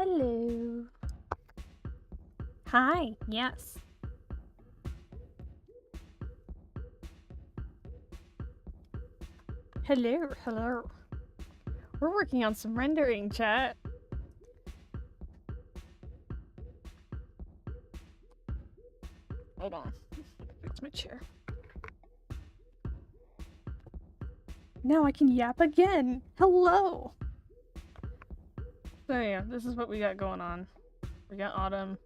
Hello. Hi, yes. Hello, hello. We're working on some rendering, chat. Hold on. Fix my chair. Now I can yap again. Hello. So yeah, this is what we got going on. We got autumn.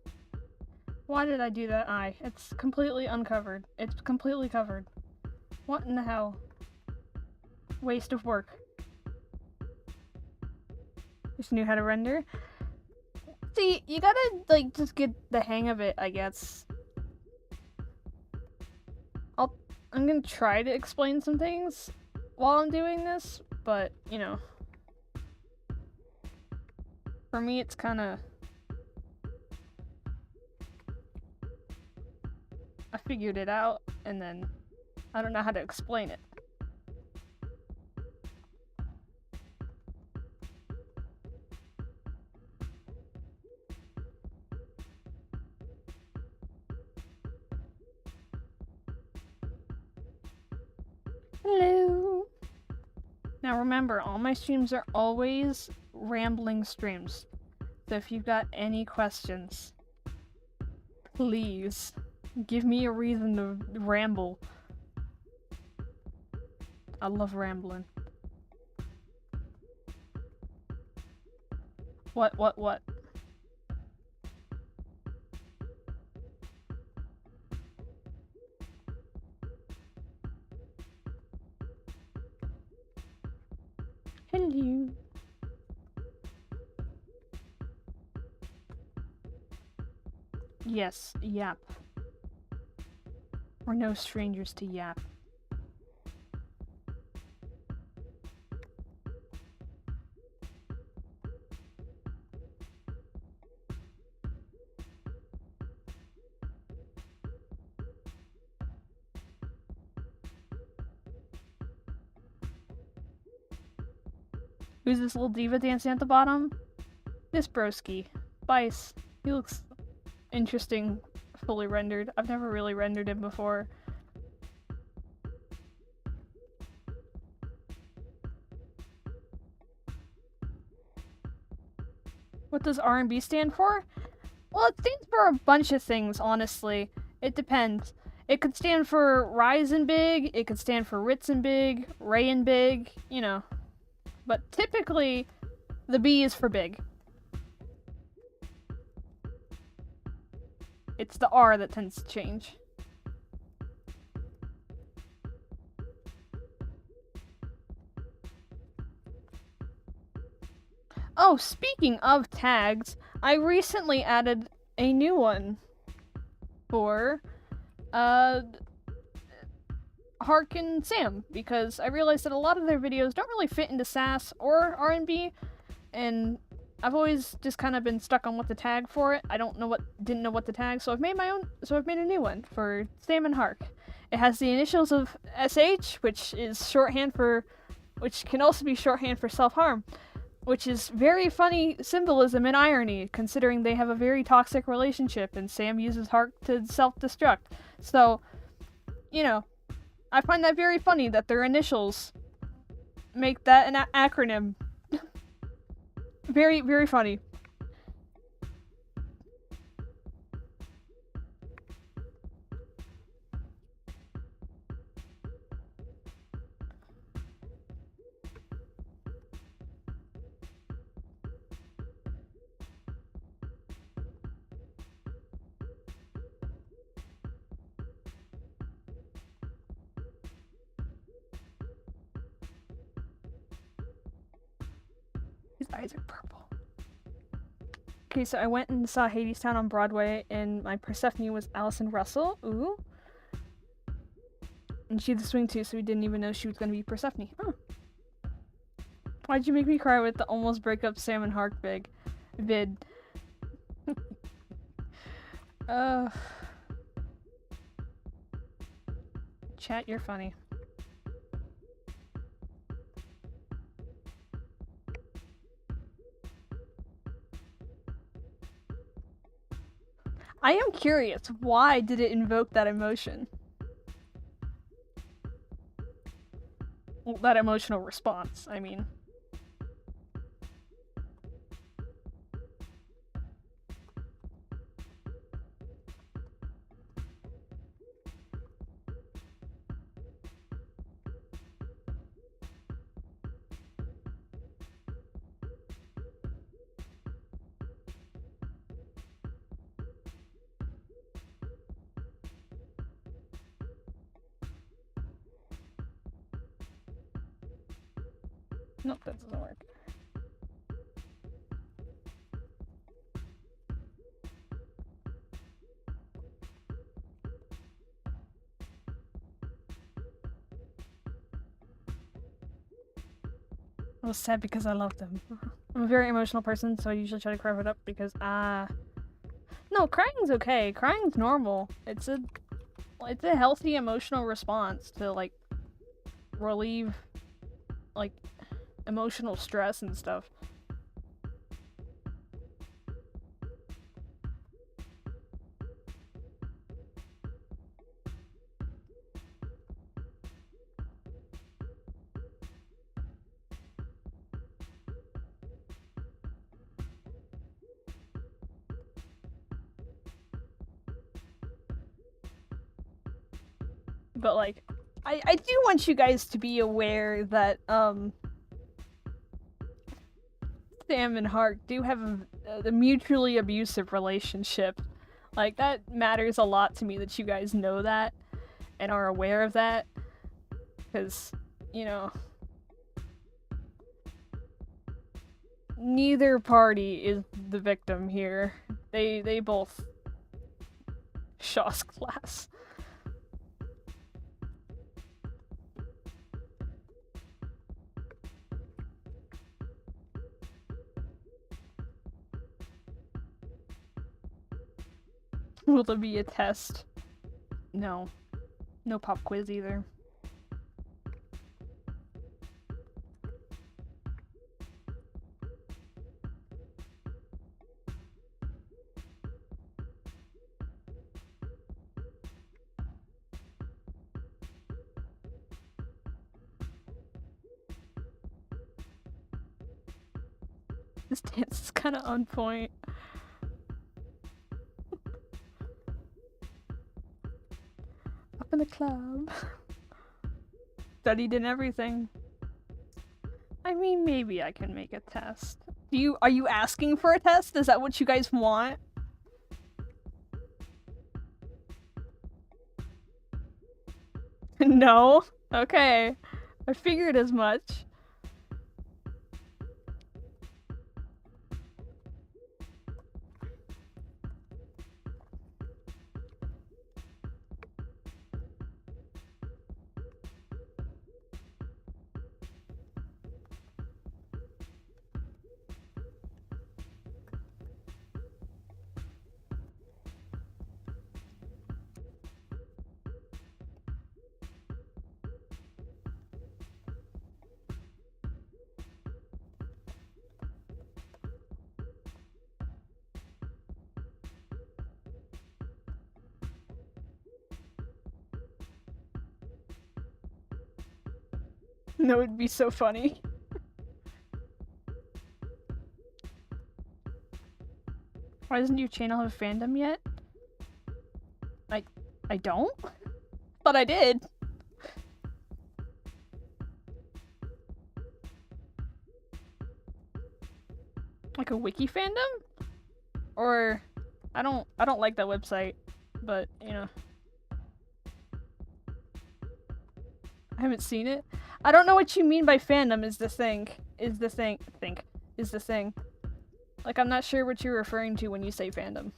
Why did I do that eye? It's completely uncovered. It's completely covered. What in the hell? Waste of work. Just knew how to render. See, you gotta, like, just get the hang of it, I guess. I'm gonna try to explain some things while I'm doing this, but, you know. For me, it's kinda... I figured it out, and then I don't know how to explain it. Hello! Now remember, all my streams are always rambling streams. So if you've got any questions, please give me a reason to ramble. I love rambling. What? Hello. Yes, yap. We're no strangers to yap. Who's this little diva dancing at the bottom? This broski. Bice. He looks interesting, fully rendered. I've never really rendered him before. What does R&B stand for? Well, it stands for a bunch of things, honestly. It depends. It could stand for Rise and Big, it could stand for Ritz and Big, Ray and Big, you know. But typically, the B is for big. It's the R that tends to change. Oh, speaking of tags, I recently added a new one for, Hark and Sam, because I realized that a lot of their videos don't really fit into SAS or R&B, and I've always just kind of been stuck on what to tag for it. I didn't know what to tag, so I've made a new one for Sam and Hark. It has the initials of SH, which can also be shorthand for self-harm, which is very funny symbolism and irony, considering they have a very toxic relationship, and Sam uses Hark to self-destruct. So, you know, I find that very funny that their initials make that an acronym. Very, very funny. His eyes are purple. Okay, so I went and saw Hadestown on Broadway, and my Persephone was Allison Russell. Ooh. And she had the swing too, so we didn't even know she was gonna be Persephone. Oh. Why'd you make me cry with the almost break up Sam and Hark vid? Chat, you're funny. I am curious, why did it invoke that emotion? Well, that emotional response, I mean. Nope, that doesn't work. I was sad because I love them. I'm a very emotional person, so I usually try to cover it up because, no, crying's okay. Crying's normal. It's a healthy emotional response to, like, relieve, like, emotional stress and stuff. But, like, I do want you guys to be aware that, Sam and Hark do have a mutually abusive relationship. Like, that matters a lot to me that you guys know that and are aware of that. Because, you know, neither party is the victim here. They both Shaw's class. Will there be a test? No. No pop quiz either. This dance is kind of on point. Up in the club. Studied in everything. I mean, maybe I can make a test. Are you asking for a test? Is that what you guys want? No? Okay. I figured as much. That would be so funny. Why doesn't your channel have a fandom yet? I don't? But I did. Like a wiki fandom? Or I don't like that website, but you know. I haven't seen it. I don't know what you mean by fandom is the thing. Like, I'm not sure what you're referring to when you say fandom.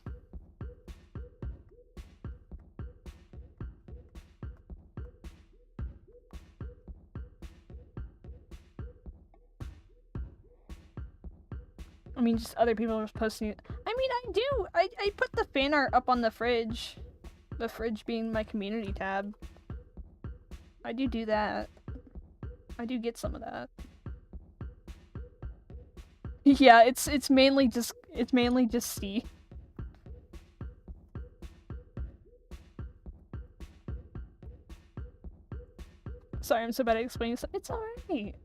I mean, just other people are posting it. I mean, I do. I put the fan art up on the fridge. The fridge being my community tab. I do that. I do get some of that. Yeah, it's mainly just C. Sorry, I'm so bad at explaining stuff. It's alright.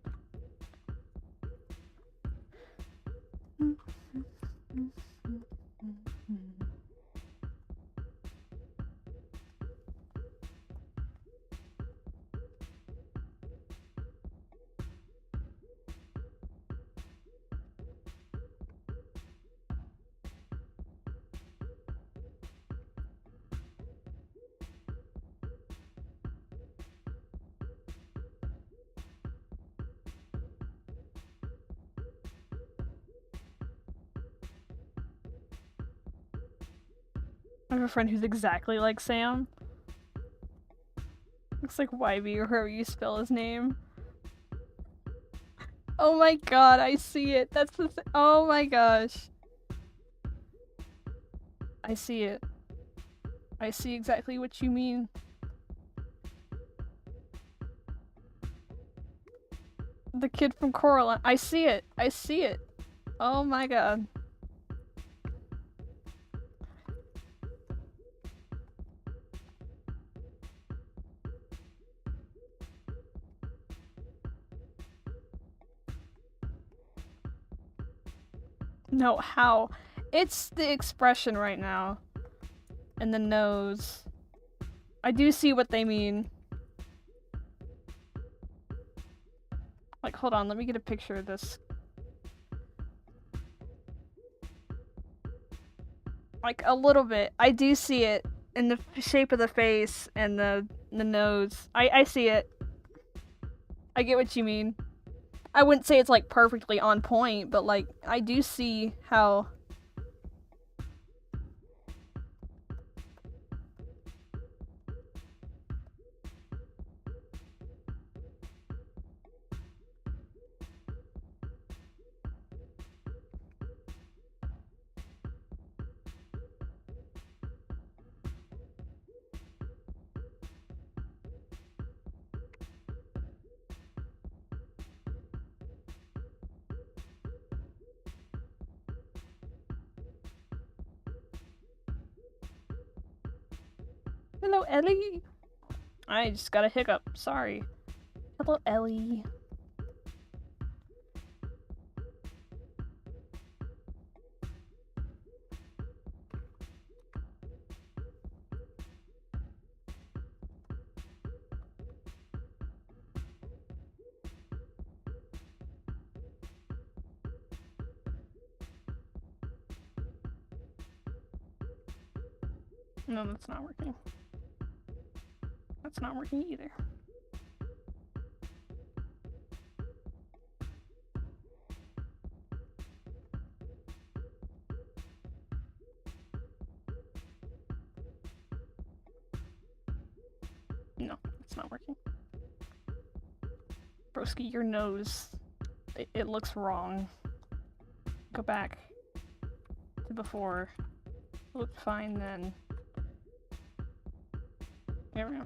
I have a friend who's exactly like Sam. Looks like YB or however you spell his name. Oh my god, I see it. That's the oh my gosh. I see it. I see exactly what you mean. The kid from Coraline. I see it. I see it. Oh my god. No, how? It's the expression right now. And the nose. I do see what they mean. Like, hold on, let me get a picture of this. Like, a little bit. I do see it in the shape of the face and the nose. I see it. I get what you mean. I wouldn't say it's, like, perfectly on point, but, like, I do see how... Hello, Ellie! I just got a hiccup. Sorry. Hello, Ellie. No, that's not working. That's not working either. No, it's not working. Broski, your nose. It looks wrong. Go back to before. It looked fine then. There we go.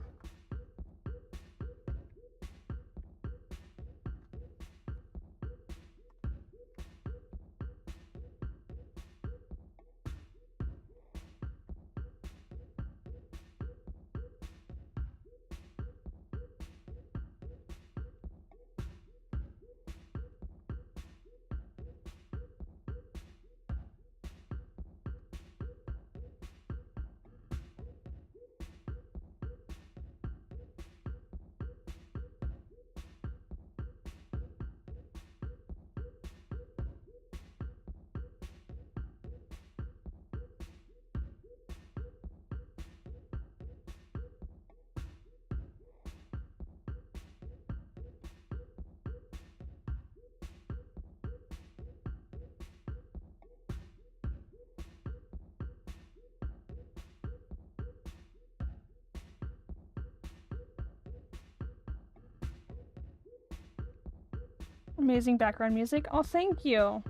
Amazing background music. Oh, thank you.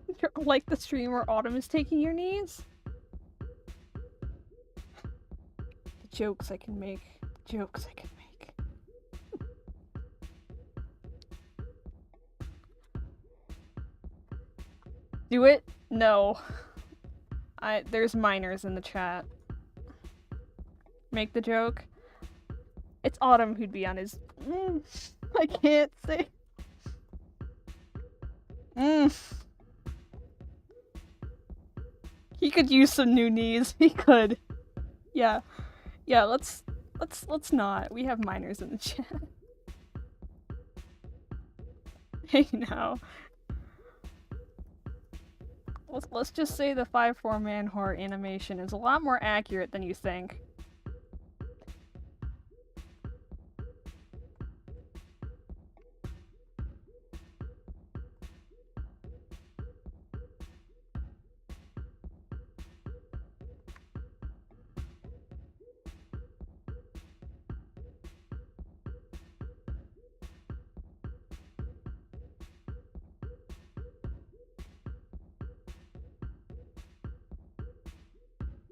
You're like the stream where Autumn is taking your knees. The jokes I can make. Jokes I can make. Do it? No. There's minors in the chat. Make the joke. It's Autumn who'd be on his. I can't say. He could use some new knees. He could. Yeah. Yeah, let's not. We have minors in the chat. Hey now. Let's just say the 5'4" man horror animation is a lot more accurate than you think.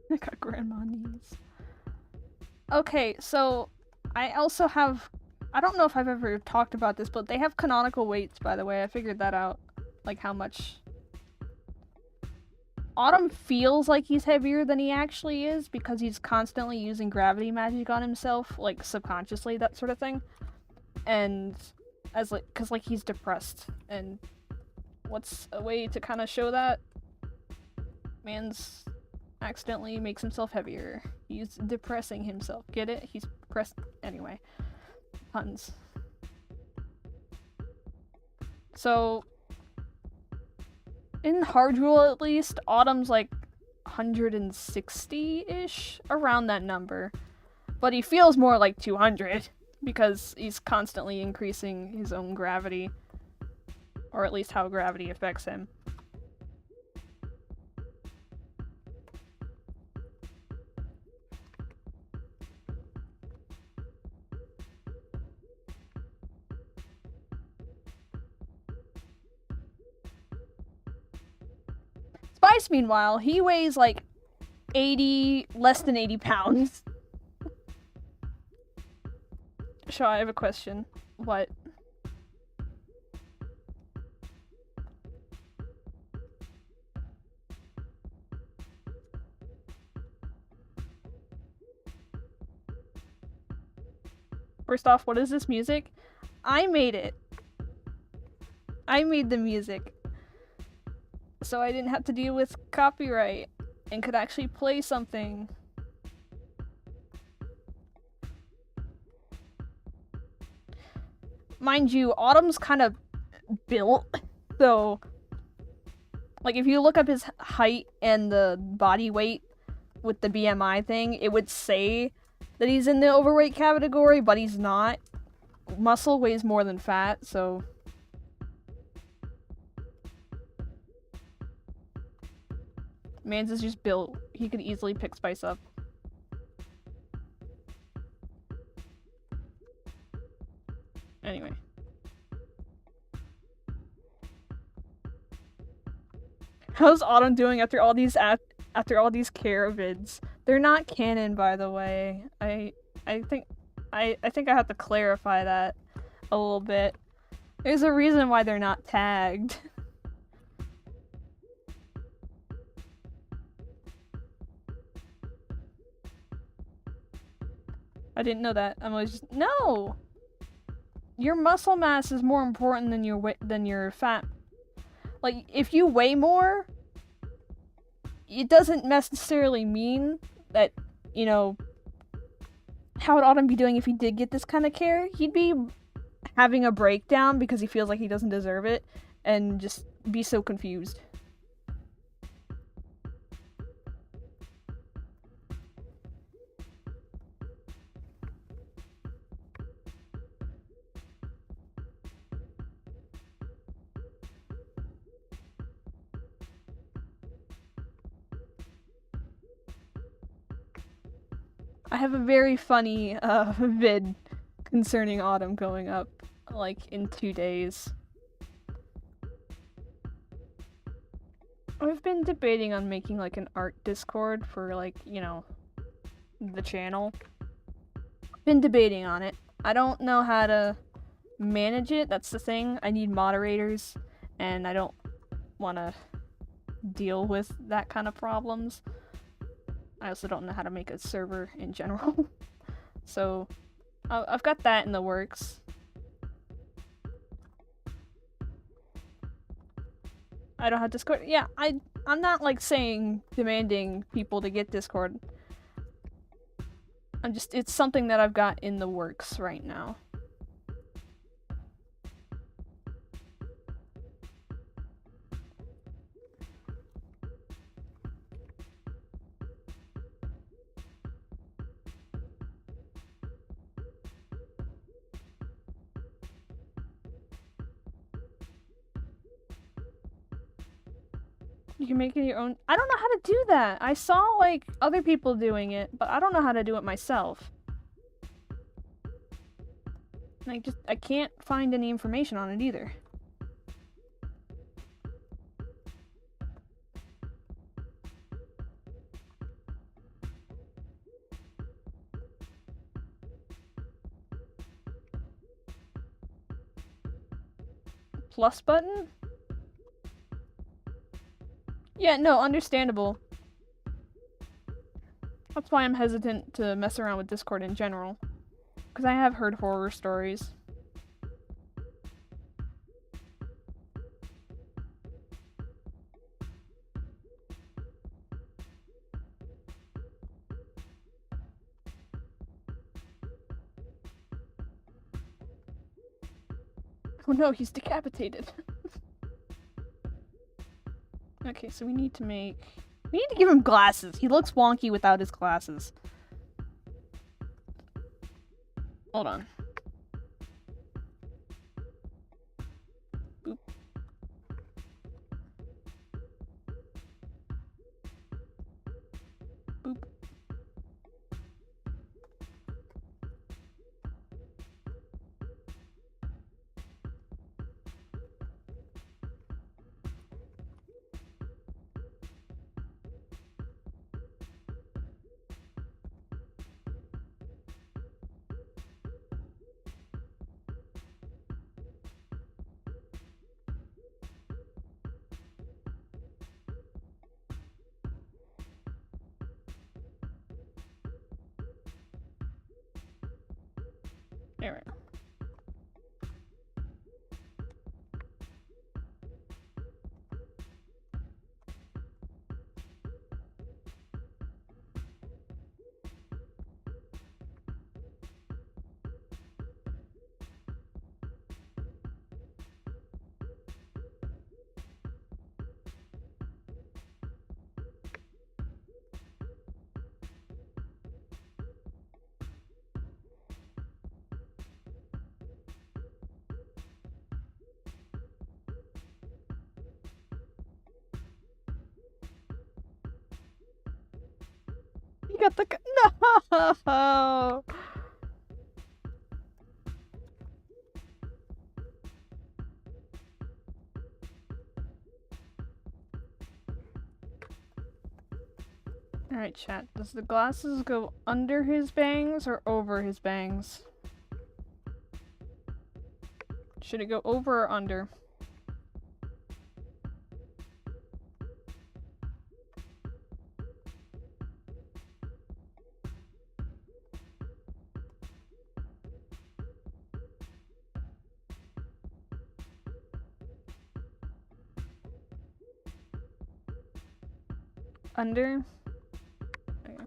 I got grandma knees. Okay, so I also have. I don't know if I've ever talked about this, but they have canonical weights, by the way. I figured that out. Like how much. Autumn feels like he's heavier than he actually is because he's constantly using gravity magic on himself, like subconsciously, that sort of thing. And as like, cause like he's depressed, and what's a way to kind of show that? Man's accidentally makes himself heavier. He's depressing himself. Get it? He's depressed. Anyway. Puns. So, in hard rule at least, Autumn's like 160-ish, around that number. But he feels more like 200 because he's constantly increasing his own gravity, or at least how gravity affects him. Spice, meanwhile, he weighs like less than 80 pounds. Shaw, I have a question. What? First off, what is this music? I made it. I made the music. So I didn't have to deal with copyright and could actually play something. Mind you, Autumn's kind of built, so like if you look up his height and the body weight with the BMI thing, it would say that he's in the overweight category, but he's not. Muscle weighs more than fat, so Mans is just built. He could easily pick Spice up. Anyway. How's Autumn doing after all these care vids? They're not canon, by the way. I think I have to clarify that a little bit. There's a reason why they're not tagged. I didn't know that. I'm always just no. Your muscle mass is more important than your fat. Like if you weigh more, it doesn't necessarily mean that, you know, how would Autumn be doing if he did get this kind of care? He'd be having a breakdown because he feels like he doesn't deserve it and just be so confused. I have a very funny vid concerning Autumn going up, like, in 2 days. I've been debating on making, like, an art Discord for, like, you know, the channel. Been debating on it. I don't know how to manage it, that's the thing. I need moderators, and I don't want to deal with that kind of problems. I also don't know how to make a server in general. So I've got that in the works. I don't have Discord. Yeah, I'm not like saying demanding people to get Discord. It's something that I've got in the works right now. You can make it your own. I don't know how to do that. I saw like other people doing it, but I don't know how to do it myself. I can't find any information on it either. Plus button? Yeah, no, understandable. That's why I'm hesitant to mess around with Discord in general. Because I have heard horror stories. Oh no, he's decapitated. Okay, so we need to give him glasses. He looks wonky without his glasses. Hold on. Boop. Boop. There we go. You got the no. Alright, chat. Does the glasses go under his bangs or over his bangs? Should it go over or under? Under? Okay.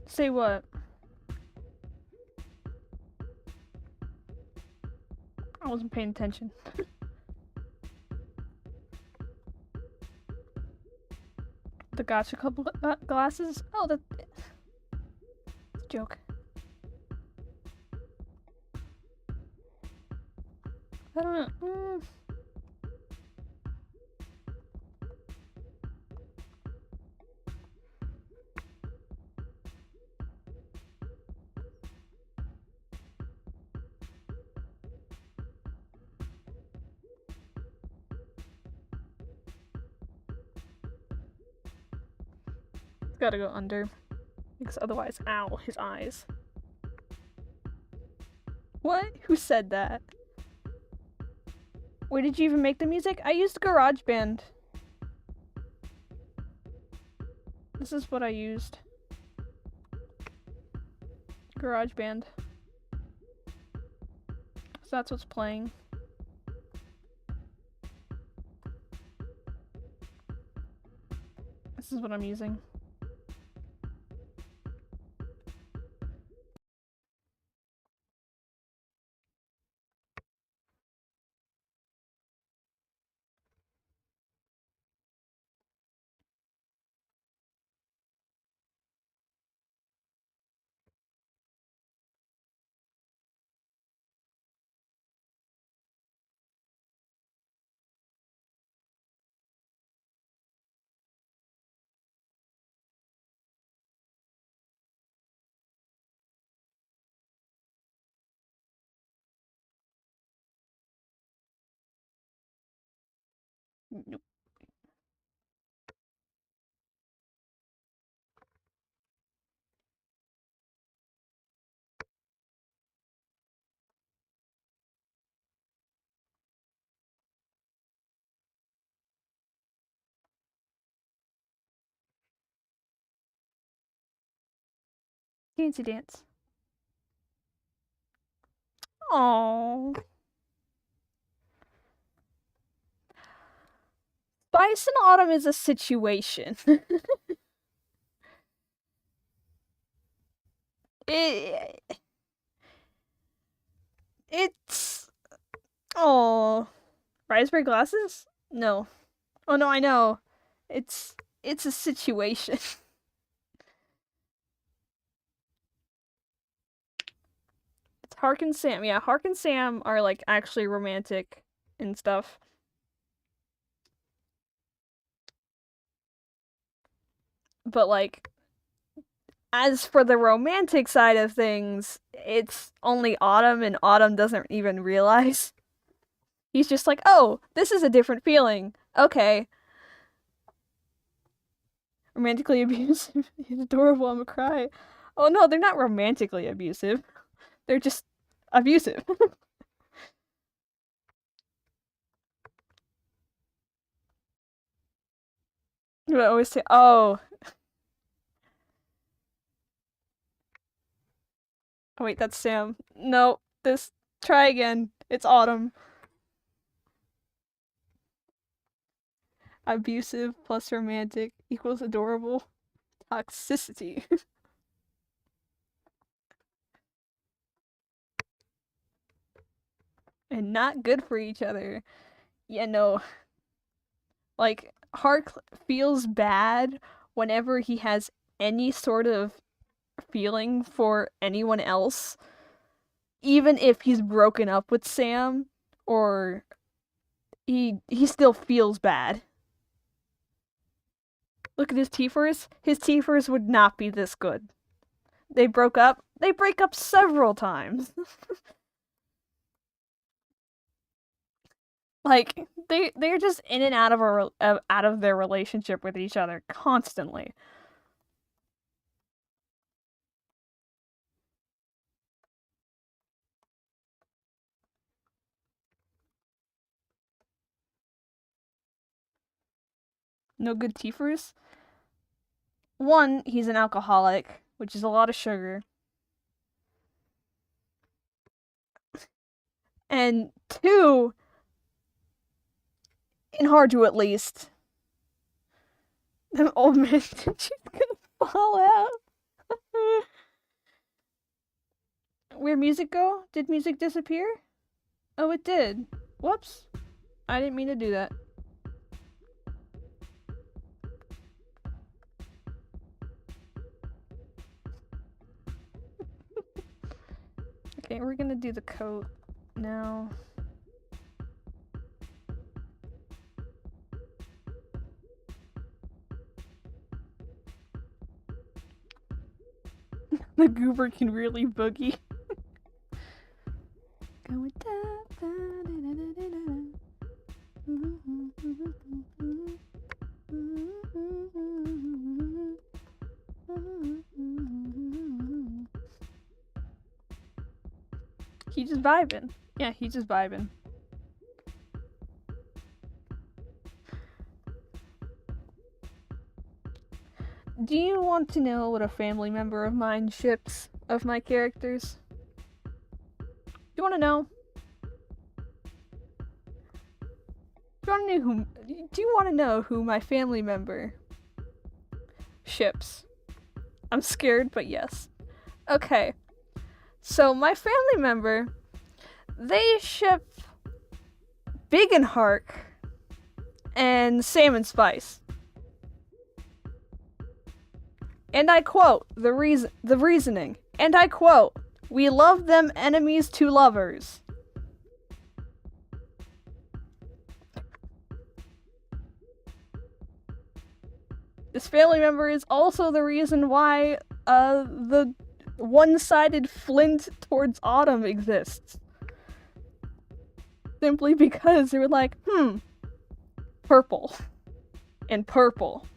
Say what? I wasn't paying attention. The gotcha couple glasses? Oh, that's a joke. I don't know. Gotta go under. Because otherwise, ow, his eyes. What? Who said that? Where did you even make the music? I used GarageBand. This is what I used. GarageBand. So that's what's playing. This is what I'm using. Nope. Dancey dance. Aww. Spice in Autumn is a situation. It's... Oh, raspberry glasses? No. Oh no, I know. It's a situation. It's Hark and Sam. Yeah, Hark and Sam are like actually romantic and stuff. But like, as for the romantic side of things, it's only Autumn, and Autumn doesn't even realize. He's just like, oh, this is a different feeling. Okay. Romantically abusive. He's adorable, I'm a cry. Oh no, they're not romantically abusive. They're just abusive. I always say, oh. Oh wait, that's Sam. No, this. Try again. It's Autumn. Abusive plus romantic equals adorable. Toxicity. And not good for each other. Yeah, no. Like, Hark feels bad whenever he has any sort of feeling for anyone else. Even if he's broken up with Sam, or he still feels bad. Look at his teethers. His teethers would not be this good. They broke up. They break up several times. Like they're just in and out of out of their relationship with each other constantly. No good teethers. One, he's an alcoholic, which is a lot of sugar. And two, in Harju at least, an old man she's gonna fall out. Where'd music go? Did music disappear? Oh, it did. Whoops. I didn't mean to do that. Okay, we're gonna do the coat now. The goober can really boogie. Going He just vibing. Yeah, he just vibing. Do you want to know what a family member of mine ships of my characters? Do you want to know? Do you want to know who my family member ships? I'm scared, but yes. Okay. So my family member, they ship Big and Hark and Sam and Spice. And I quote the reasoning. And I quote, "We love them enemies to lovers." This family member is also the reason why the one-sided Flint towards Autumn exists. Simply because they were like, purple. And purple.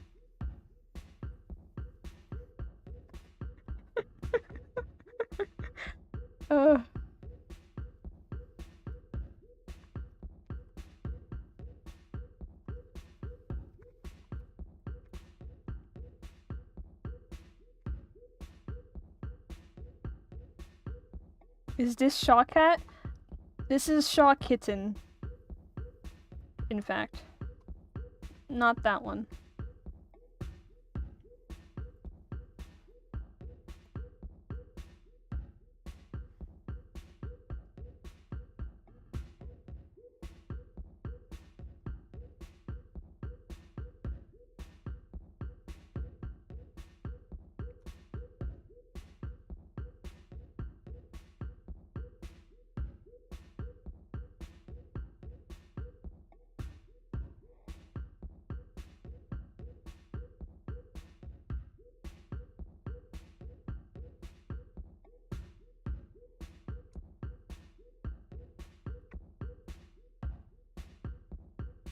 Is this Shaw Cat? This is Shaw Kitten. In fact. Not that one.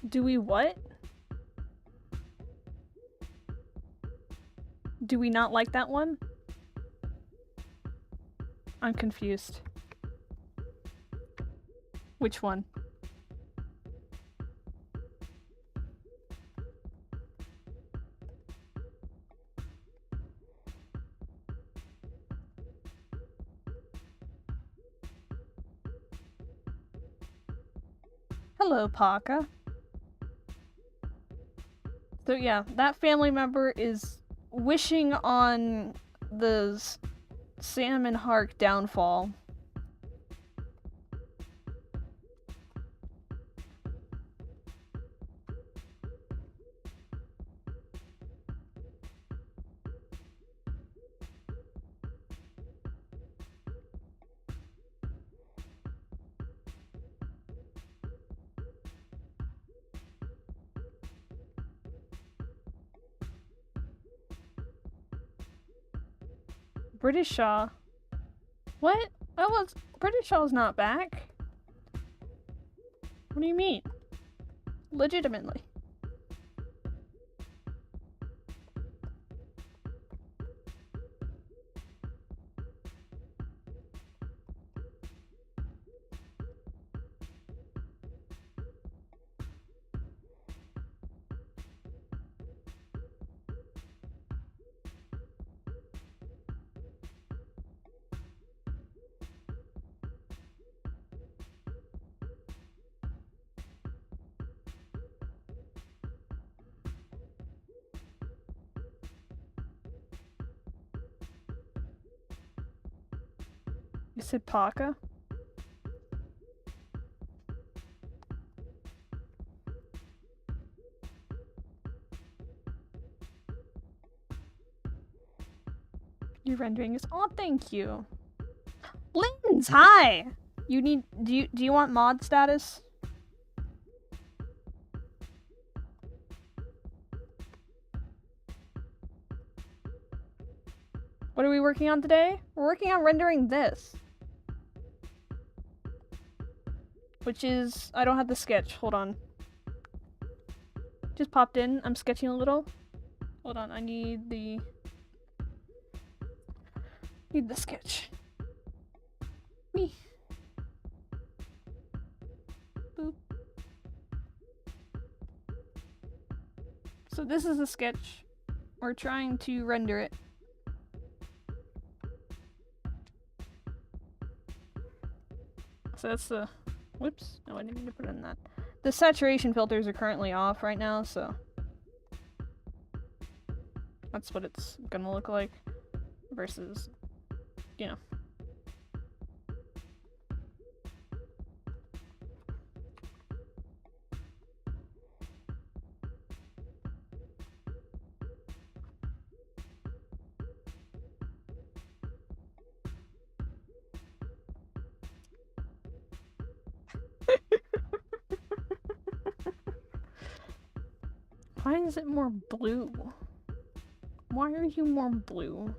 Do we what? Do we not like that one? I'm confused. Which one? Hello, Paka. So yeah, that family member is wishing on the Sam and Hark downfall. British Shaw. What? British Shaw's not back. What do you mean? Legitimately. You said Paka? Your rendering is thank you. Lins, hi! Do you want mod status? What are we working on today? We're working on rendering this. Which is, I don't have the sketch, hold on. Just popped in, I'm sketching a little. Hold on, I need the sketch. Whee. So this is a sketch. We're trying to render it. So that's the... Whoops. No, I didn't mean to put in that. The saturation filters are currently off right now, so... That's what it's gonna look like. Versus, you know. Why is it more blue? Why are you more blue?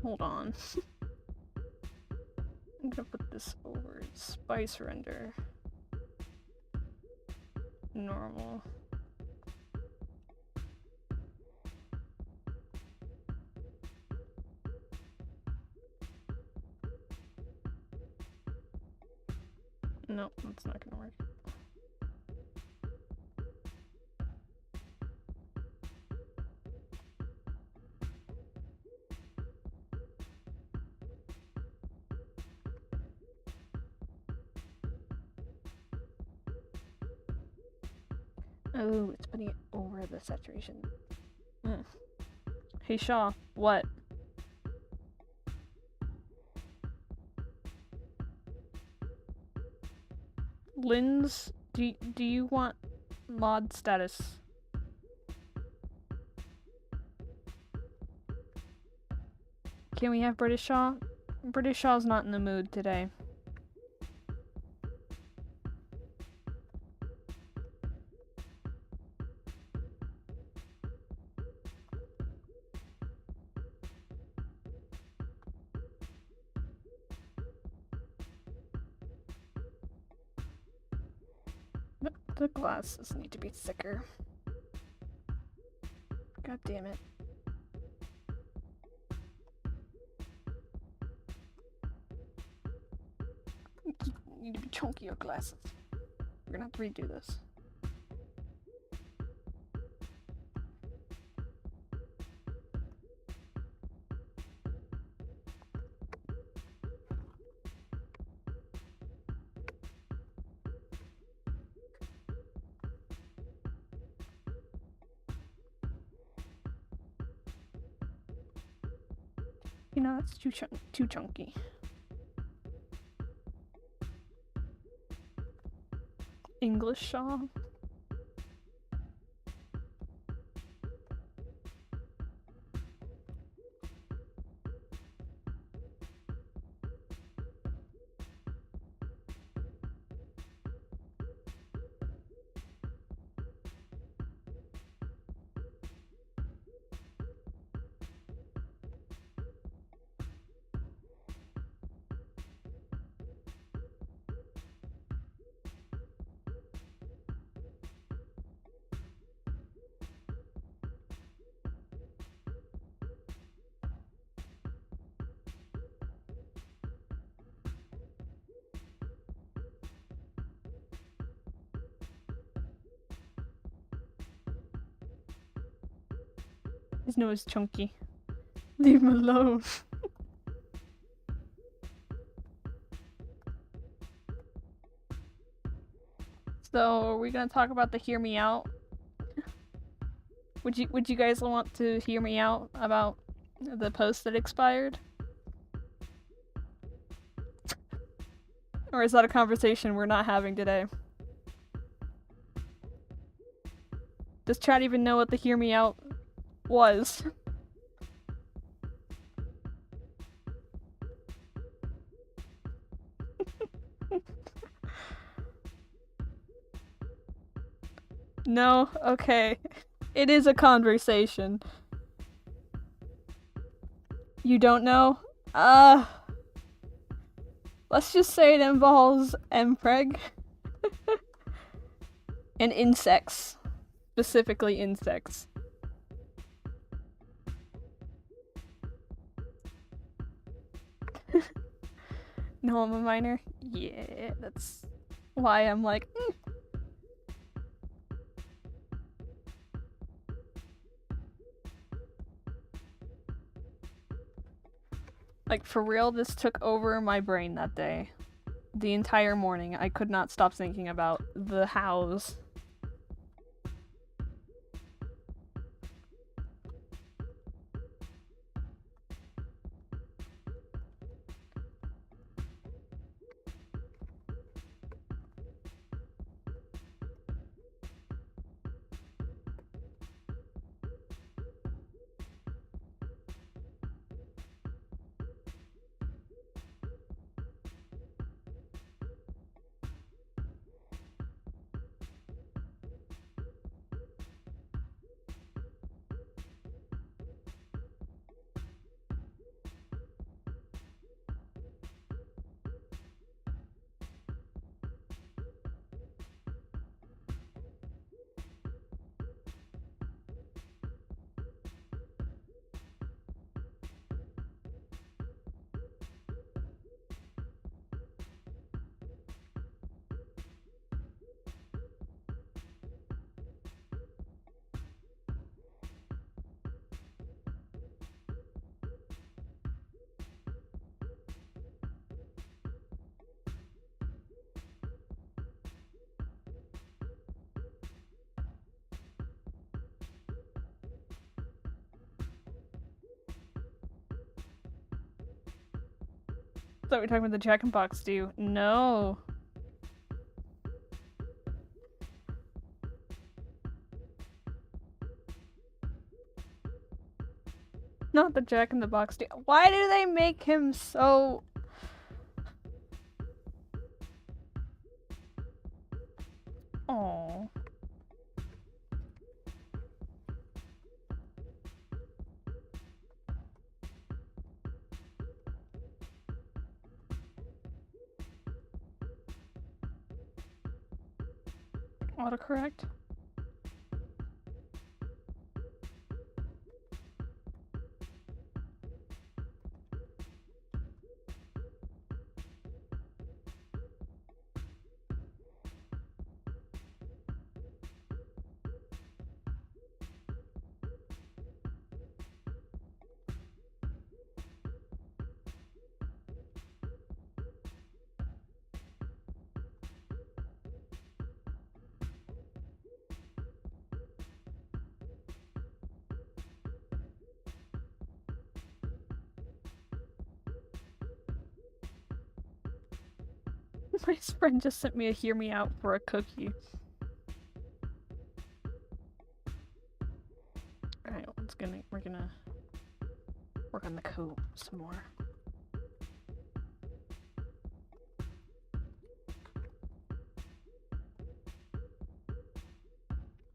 Hold on. I'm gonna put this over spice render. Normal. Nope, that's not gonna work. Oh, it's putting it over the saturation. Hey Shaw, what? Lynn's, do you want mod status? Can we have British Shaw? British Shaw's not in the mood today. The glasses need to be thicker. God damn it. You need to be chunkier glasses. We're gonna have to redo this. You know, that's too chunky. English Shaw. His nose is chunky. Leave him alone. So, are we gonna talk about the hear me out? Would you guys want to hear me out about the post that expired? Or is that a conversation we're not having today? Does chat even know what the hear me out was? No? Okay. It is a conversation. You don't know? Let's just say it involves mpreg. And insects. Specifically insects. No, I'm a minor? Yeah, that's why I'm like, Like, for real, this took over my brain that day. The entire morning, I could not stop thinking about the hows. Thought we were talking about the Jack and Box stew. No. Not the Jack in the Box stew. Why do they make him so... Aww. Autocorrect? My friend just sent me a hear me out for a cookie. Alright, we're gonna work on the coat some more.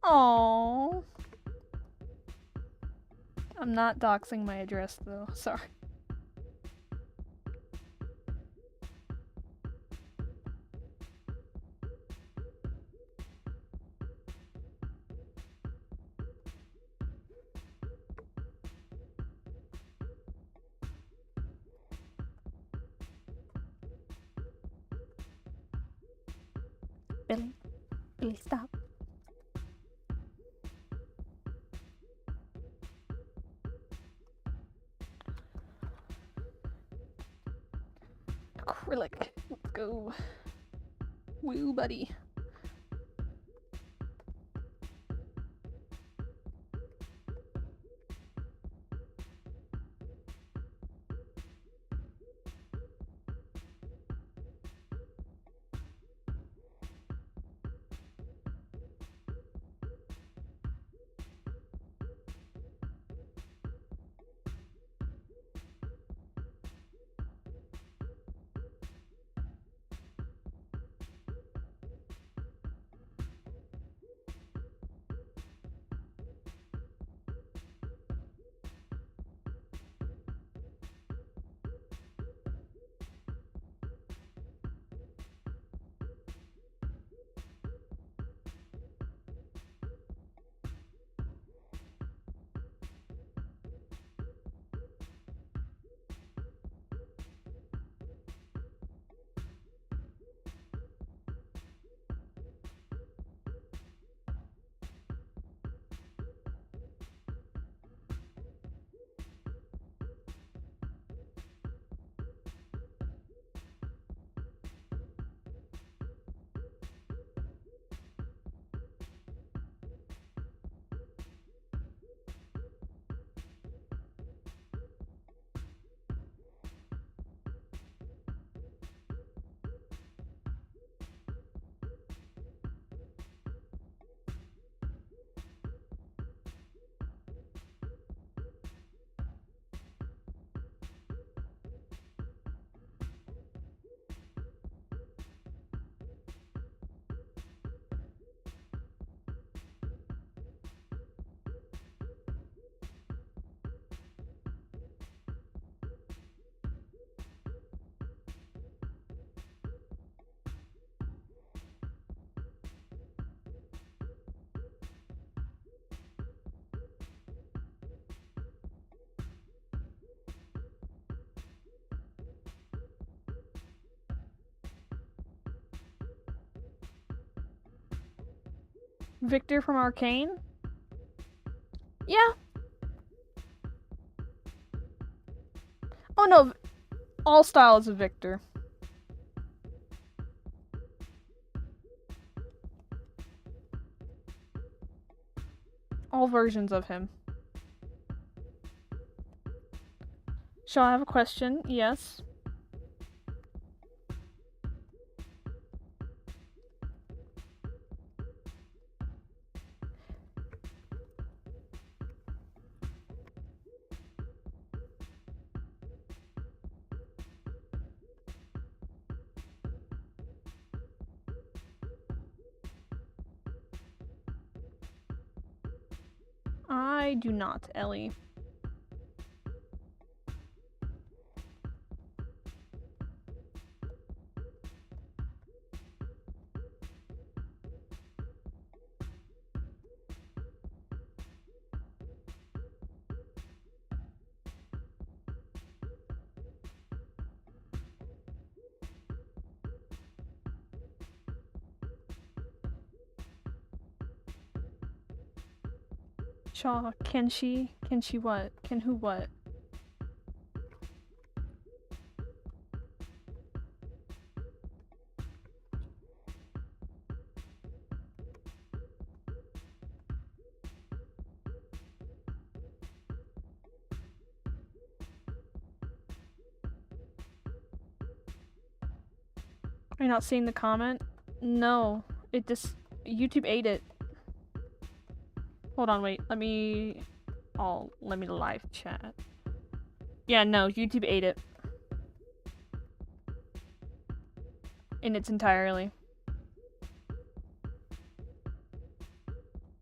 Aww. I'm not doxing my address though, sorry. Billy, stop. Acrylic. Let's go. Woo, buddy. Victor from Arcane? Yeah. Oh no, all styles of Victor. All versions of him. Shall I have a question? Yes. I do not, Ellie. Shaw, can she? Can she what? Can who what? Are you not seeing the comment? No. It just... YouTube ate it. Hold on, wait. Let me live chat. Yeah, no. YouTube ate it. In its entirety.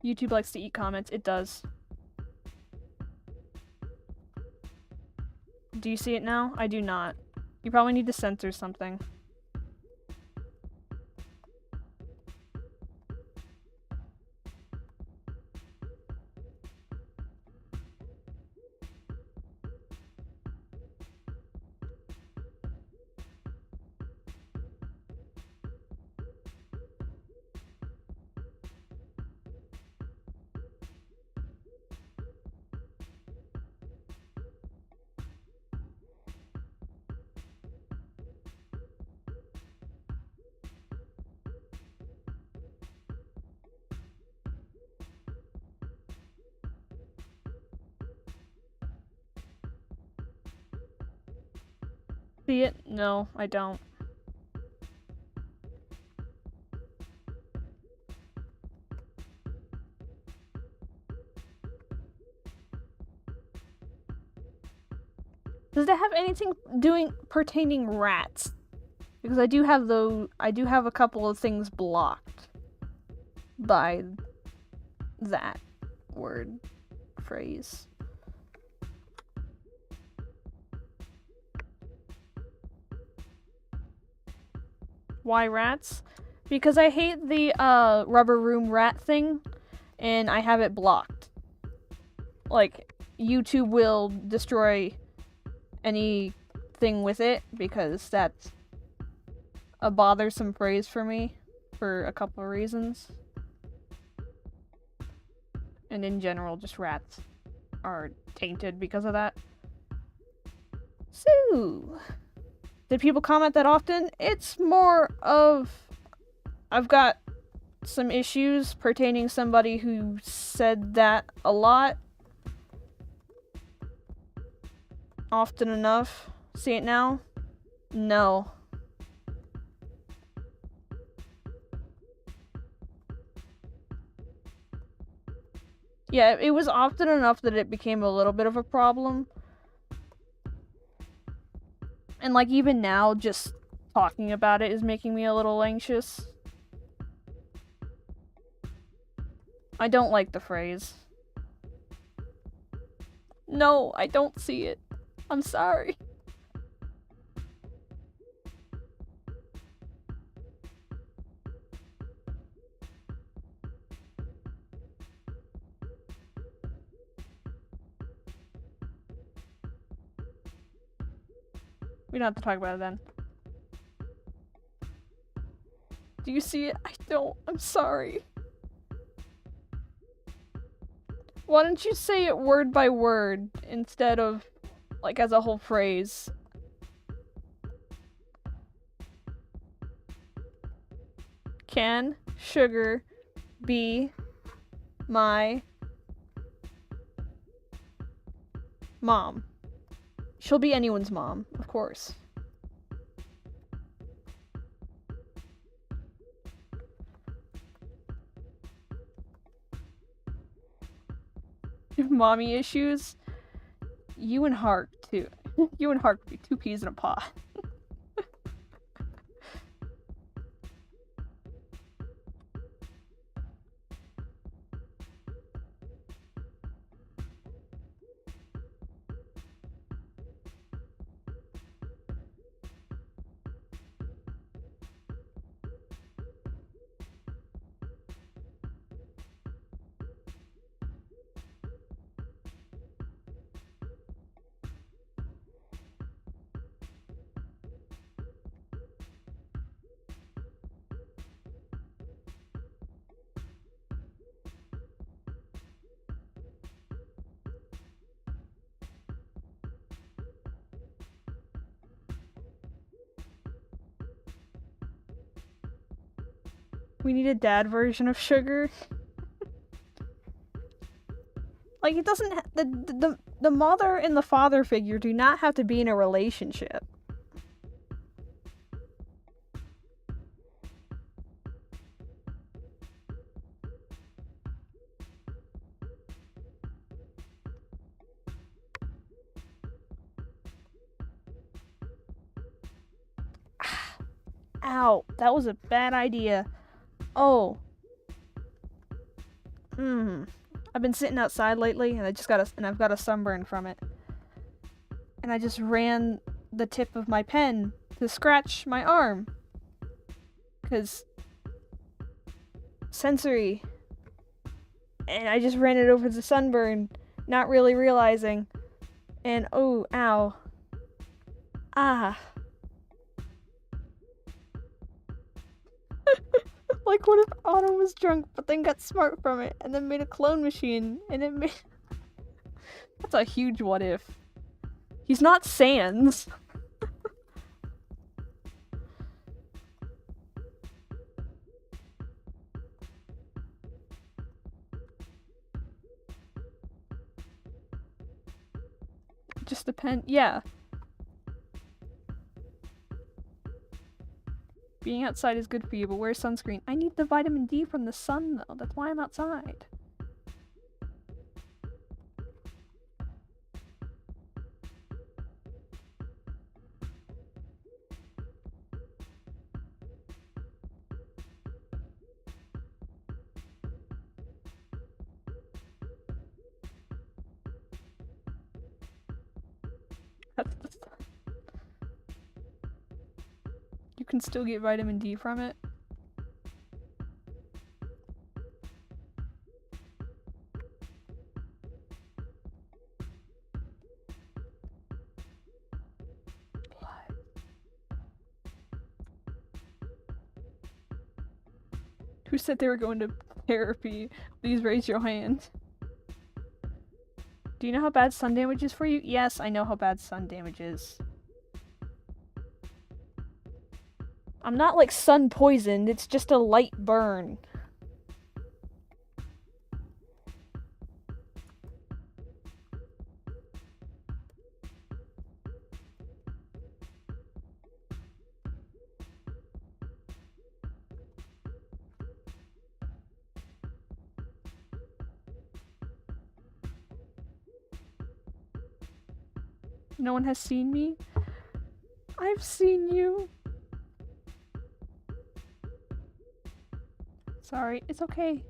YouTube likes to eat comments. It does. Do you see it now? I do not. You probably need to censor something. See it? No, I don't. Does it have anything pertaining rats? Because I do have a couple of things blocked by that word phrase. Why rats? Because I hate the rubber room rat thing, and I have it blocked. Like, YouTube will destroy anything with it, because that's a bothersome phrase for me, for a couple of reasons. And in general, just rats are tainted because of that. So... did people comment that often? It's more of... I've got some issues pertaining somebody who said that a lot. Often enough. See it now? No. Yeah, it was often enough that it became a little bit of a problem. And like even now, just talking about it is making me a little anxious. I don't like the phrase. No, I don't see it. I'm sorry. We don't have to talk about it then. Do you see it? I don't. I'm sorry. Why don't you say it word by word instead of, like, as a whole phrase? Can sugar be my mom? She'll be anyone's mom, of course. Mommy issues? You and Hark, too. You and Hark would be two peas in a pod. We need a dad version of sugar. Like, it doesn't the mother and the father figure do not have to be in a relationship. Ow, that was a bad idea. Oh. I've been sitting outside lately, and I've got a sunburn from it. And I just ran the tip of my pen to scratch my arm. 'Cause sensory. And I just ran it over the sunburn, not really realizing. And oh, ow. Ah. Like, what if Otto was drunk but then got smart from it and then made a clone machine and it made... That's a huge what if. He's not Sans. Just depend. Yeah. Being outside is good for you, but wear sunscreen. I need the vitamin D from the sun, though. That's why I'm outside. You can still get vitamin D from it. Who said they were going to therapy? Please raise your hand. Do you know how bad sun damage is for you? Yes, I know how bad sun damage is. I'm not like sun poisoned, it's just a light burn. No one has seen me? I've seen you. Sorry, it's okay.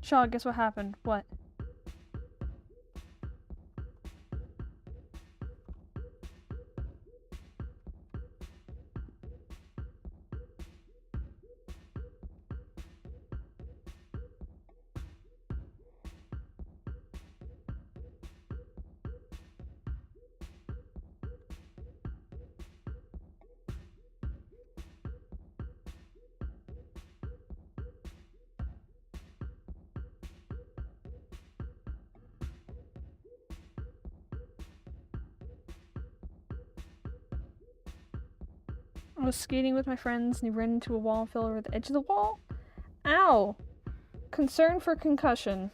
Shaw, guess what happened? What? I was skating with my friends and he ran into a wall and fell over the edge of the wall. Ow! Concern for concussion.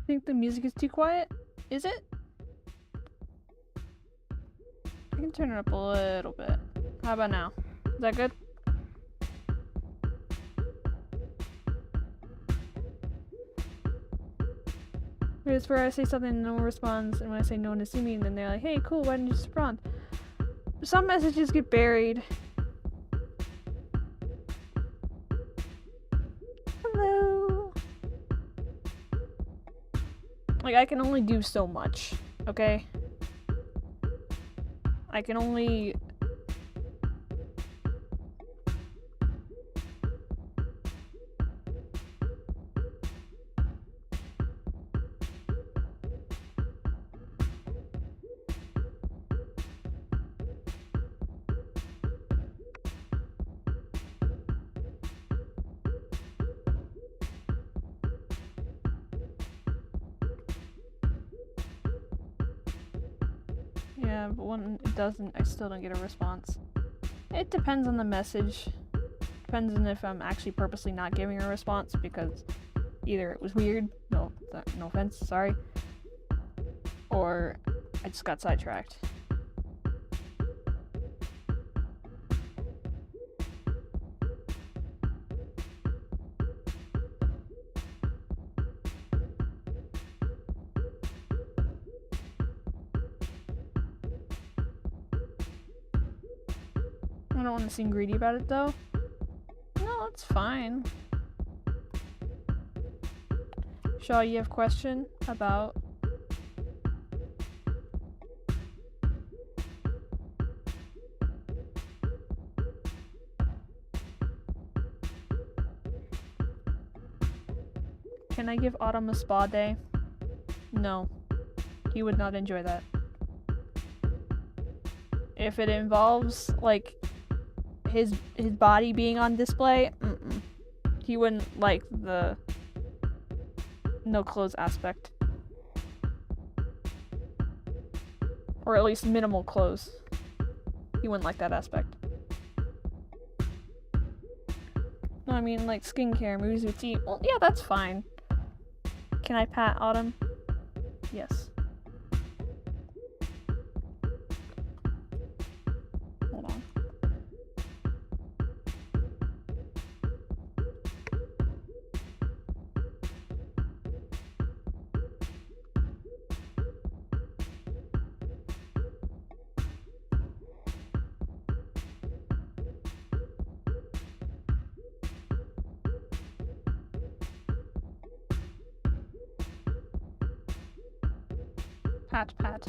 Think the music is too quiet? Is it? I can turn it up a little bit. How about now? Is that good? It's where I say something and no one responds, and when I say no one is seeing me, then they're like, hey, cool, why didn't you respond? Some messages get buried. Hello. Like, I can only do so much, okay? I can only... Yeah, but when it doesn't, I still don't get a response. It depends on the message. Depends on if I'm actually purposely not giving a response because either it was weird, no offense, sorry, or I just got sidetracked. I don't want to seem greedy about it though. No, it's fine. Shaw, you have a question about... Can I give Autumn a spa day? No. He would not enjoy that. If it involves, like, his body being on display, he wouldn't like the no clothes aspect. Or at least minimal clothes. He wouldn't like that aspect. No, I mean, like, skincare, movies with tea. Well, yeah, that's fine. Can I pat Autumn? Yes. Hold on. Pat, pat.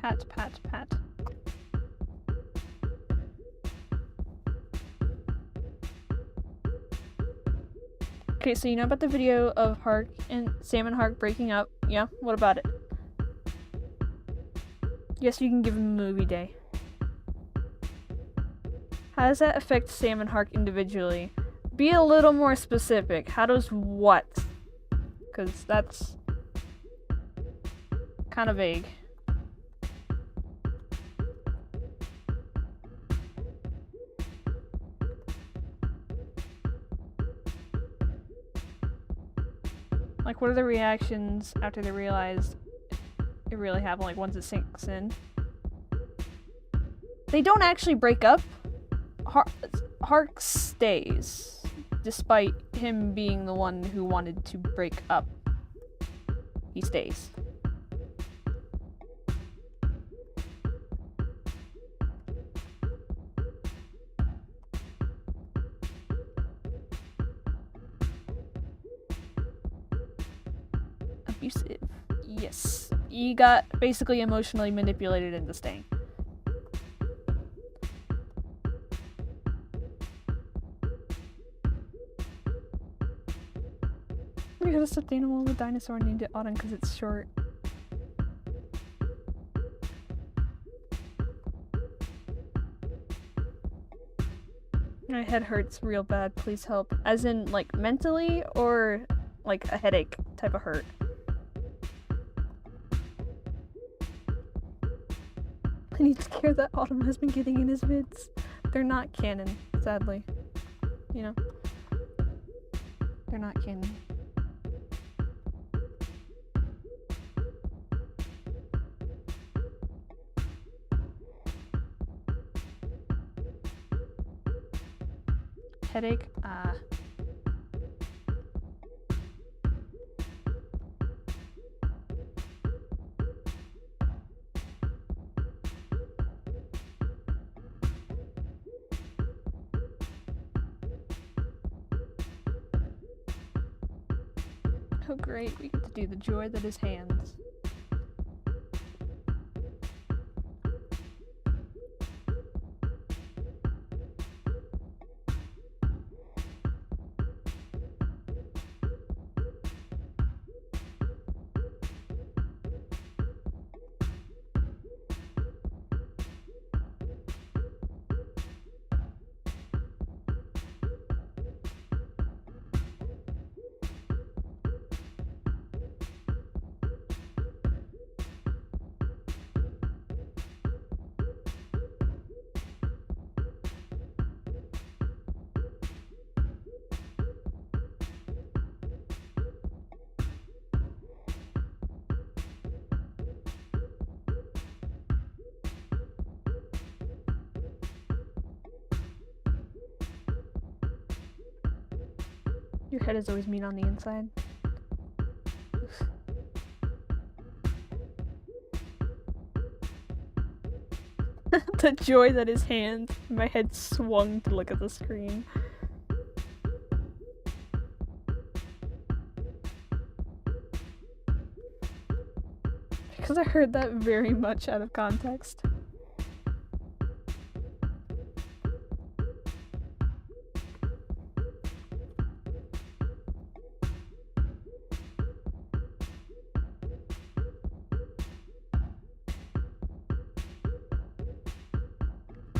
Pat, pat, pat. Okay, so you know about the video of Hark and Sam and Hark breaking up? Yeah? What about it? Yes, you can give him a movie day. How does that affect Sam and Hark individually? Be a little more specific. How does what? Because that's kind of vague. Like, what are the reactions after they realize it really happened, like, once it sinks in? They don't actually break up. Hark stays, despite him being the one who wanted to break up. He stays. Abusive. Yes. He got basically emotionally manipulated into staying. We got a stuffed animal with a dinosaur and named it Autumn because it's short. My head hurts real bad, please help. As in, like, mentally or like a headache type of hurt? I need to care that Autumn has been getting in his vids. They're not canon, sadly. You know? They're not canon. Headache? Oh great, we get to do the joy that is hands. Your head is always mean on the inside. The joy that is hand. My head swung to look at the screen. Because I heard that very much out of context.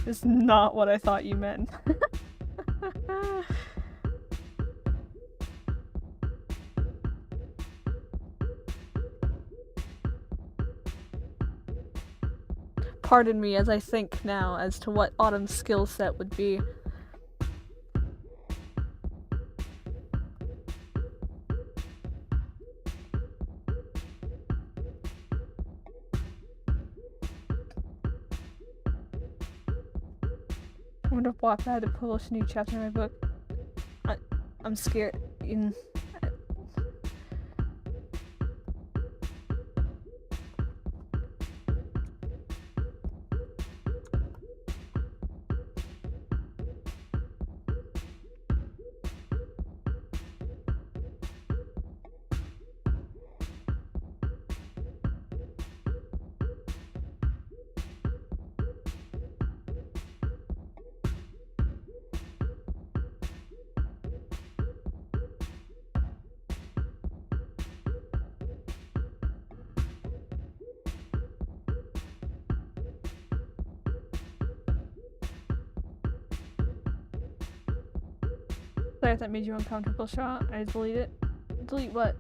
Is not what I thought you meant. Pardon me as I think now as to what Autumn's skill set would be. I wonder if Wattpad to publish a new chapter in my book. I'm scared. Sorry if that made you uncomfortable, Shaw. I delete it. Delete what?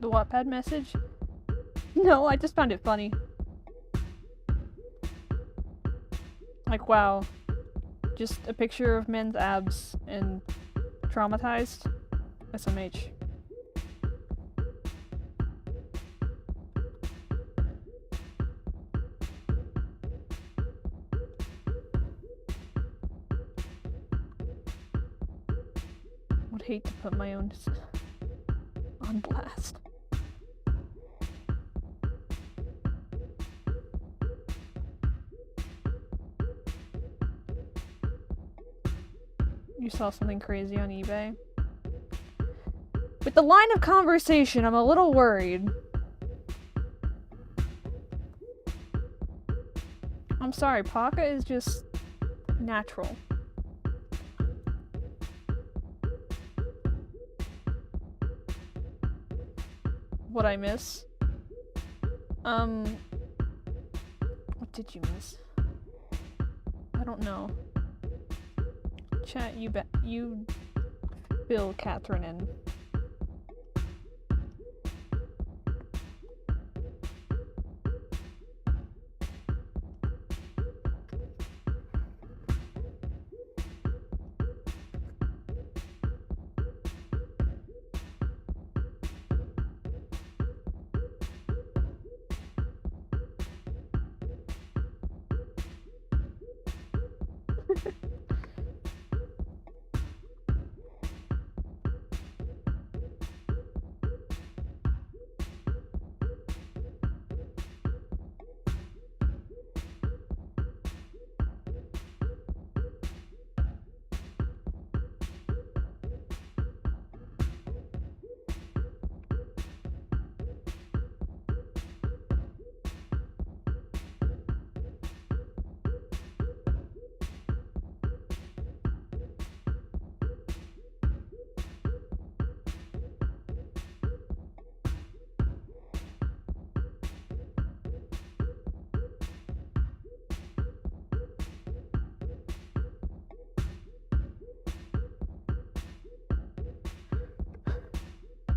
The Wattpad message? No, I just found it funny. Like, wow. Just a picture of men's abs and traumatized. SMH. Would hate to put my own on blast. You saw something crazy on eBay? With the line of conversation, I'm a little worried. I'm sorry, Paka is just natural. What I miss? What did you miss? I don't know. Chat, you fill Catherine in.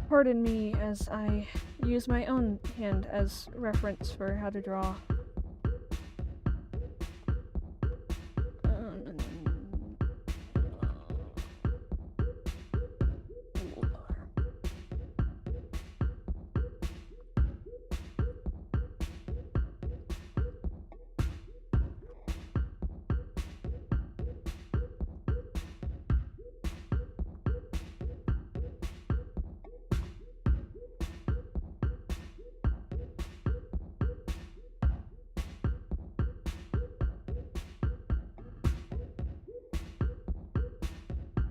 Pardon me as I use my own hand as reference for how to draw.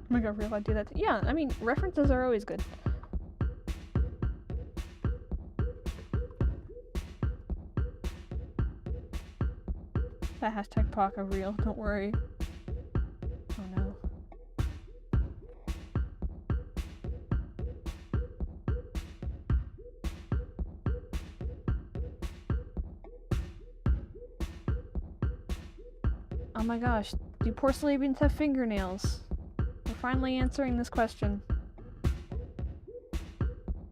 Oh my god, real, I do that. Yeah, I mean, references are always good. That hashtag Paka real, don't worry. Oh no. Oh my gosh, do poor Slavians have fingernails? We're finally answering this question.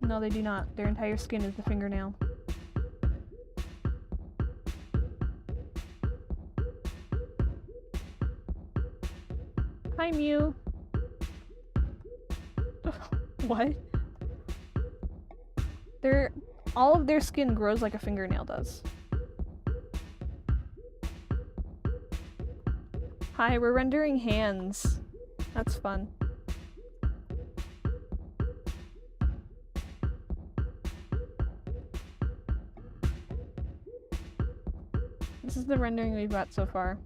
No, they do not. Their entire skin is the fingernail. Hi, Mew. What? All of their skin grows like a fingernail does. Hi, we're rendering hands. That's fun. This is the rendering we've got so far.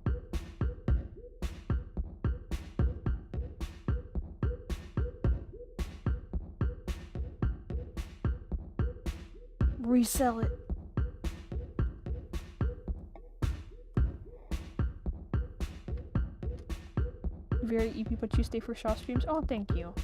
Resell it. Very EP, but you stay for Shaw streams. Oh, thank you.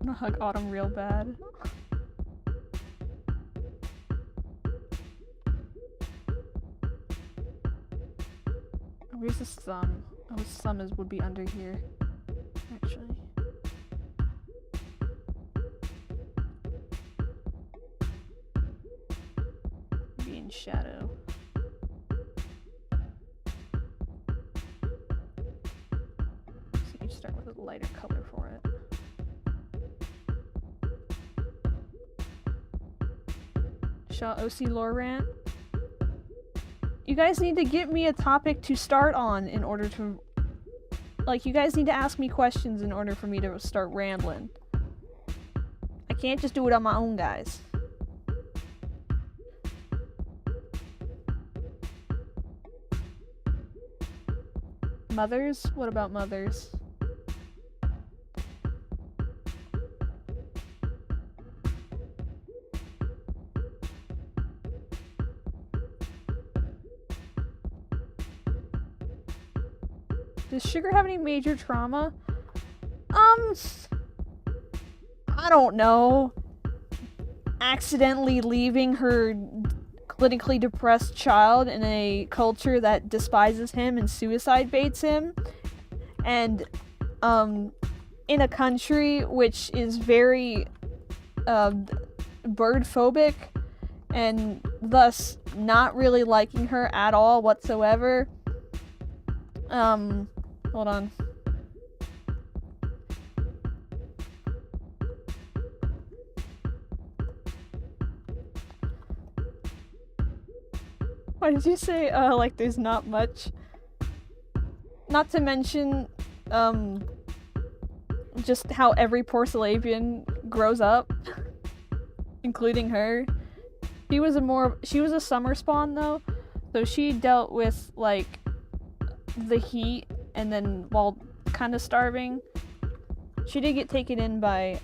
wanna hug Autumn real bad. Where's his thumb? Oh, his thumb would be under here, actually. Be in shadow. So you start with a lighter color for it. Shaw OC lore rant. You guys need to give me a topic to start on in order to... Like, you guys need to ask me questions in order for me to start rambling. I can't just do it on my own, guys. Mothers? What about mothers? Does Sugar have any major trauma? I don't know. Accidentally leaving her clinically depressed child in a culture that despises him and suicide baits him. And, in a country which is very, bird phobic and thus not really liking her at all whatsoever. Hold on. Why did you say, like there's not much? Not to mention, just how every Porcelavian grows up, including her. She was a summer spawn though, so she dealt with, like, the heat, and then while kind of starving, she did get taken in by,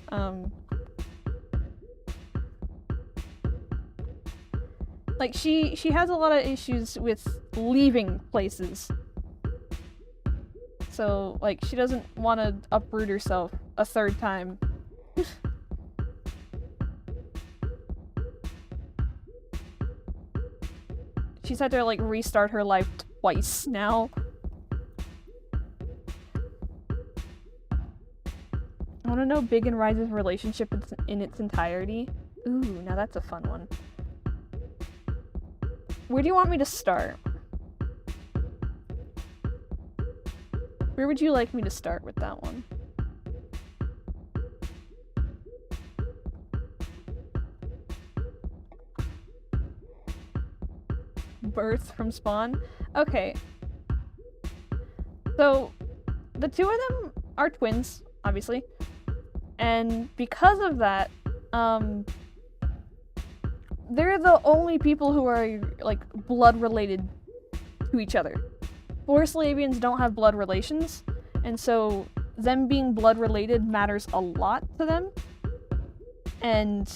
like, she has a lot of issues with leaving places. So, like, she doesn't want to uproot herself a third time. She's had to, like, restart her life twice now. I want to know Big and Rise's relationship in its entirety. Ooh, now that's a fun one. Where do you want me to start? Where would you like me to start with that one? Birth from spawn? Okay. So, the two of them are twins, obviously. And because of that, they're the only people who are, like, blood related to each other. Porcelavians don't have blood relations, and so them being blood related matters a lot to them. And,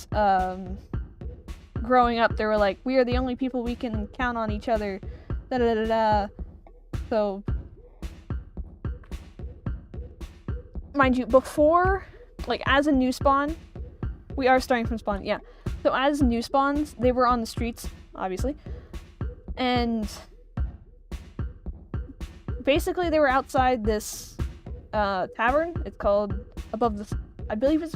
growing up, they were like, we are the only people we can count on each other, da-da-da-da-da. So, mind you, before, like, as a new spawn, we are starting from spawn, yeah. So as new spawns, they were on the streets, obviously, and basically they were outside this tavern. It's called Above the... I believe it's...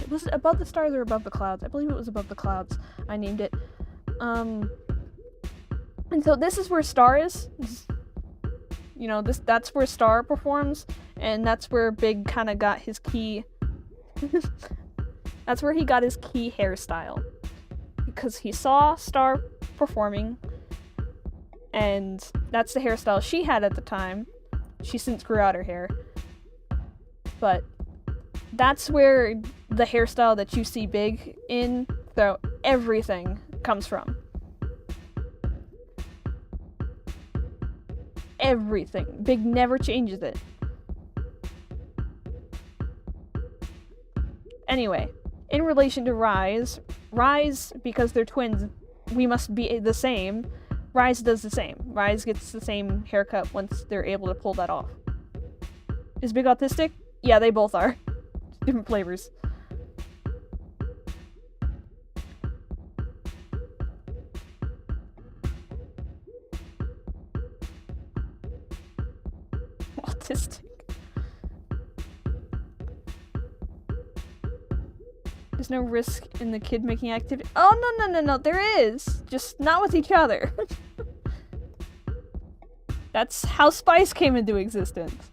Was it Above the Stars or Above the Clouds? I believe it was Above the Clouds. I named it. And so this is where Star is. You know, that's where Star performs, and that's where Big kind of got his key... That's where he got his key hairstyle. Because he saw Star performing, and that's the hairstyle she had at the time. She since grew out her hair. But that's where the hairstyle that you see Big in, so everything comes from. Everything. Big never changes it. Anyway, in relation to Rise, because they're twins, we must be the same. Rise does the same. Rise gets the same haircut once they're able to pull that off. Is Big autistic? Yeah, they both are. Different flavors. Autistic. There's no risk in the kid making activity. Oh, no, there is! Just not with each other. That's how spice came into existence.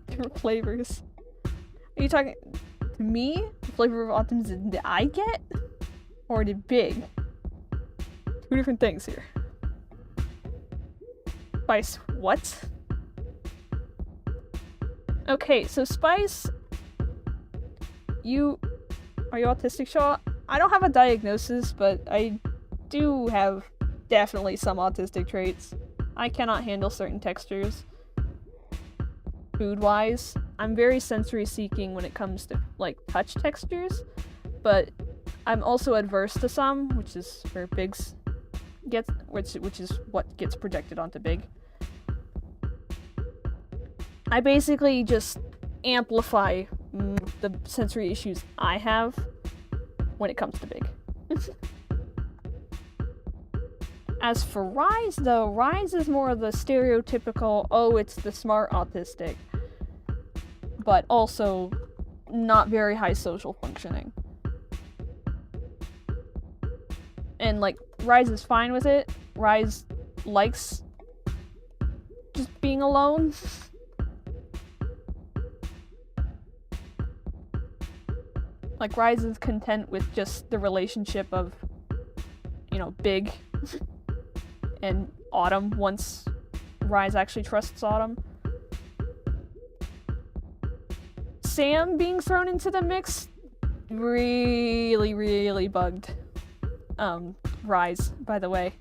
Different flavors. Are you talking to me? The flavor of autism did I get? Or did Big? Two different things here. Spice, what? Okay, so Spice, are you autistic, Shaw? I don't have a diagnosis, but I do have definitely some autistic traits. I cannot handle certain textures. Food-wise, I'm very sensory-seeking when it comes to, like, touch textures, but I'm also adverse to some, which is where Big's gets, which is what gets projected onto Big. I basically just amplify the sensory issues I have when it comes to Big. As for Rise, though, Rise is more of the stereotypical, oh, it's the smart autistic, but also not very high social functioning. And, like, Rise is fine with it. Rise likes just being alone. Like, Rise is content with just the relationship of, you know, Big and Autumn once Rise actually trusts Autumn. Sam being thrown into the mix really, really bugged Rise, by the way.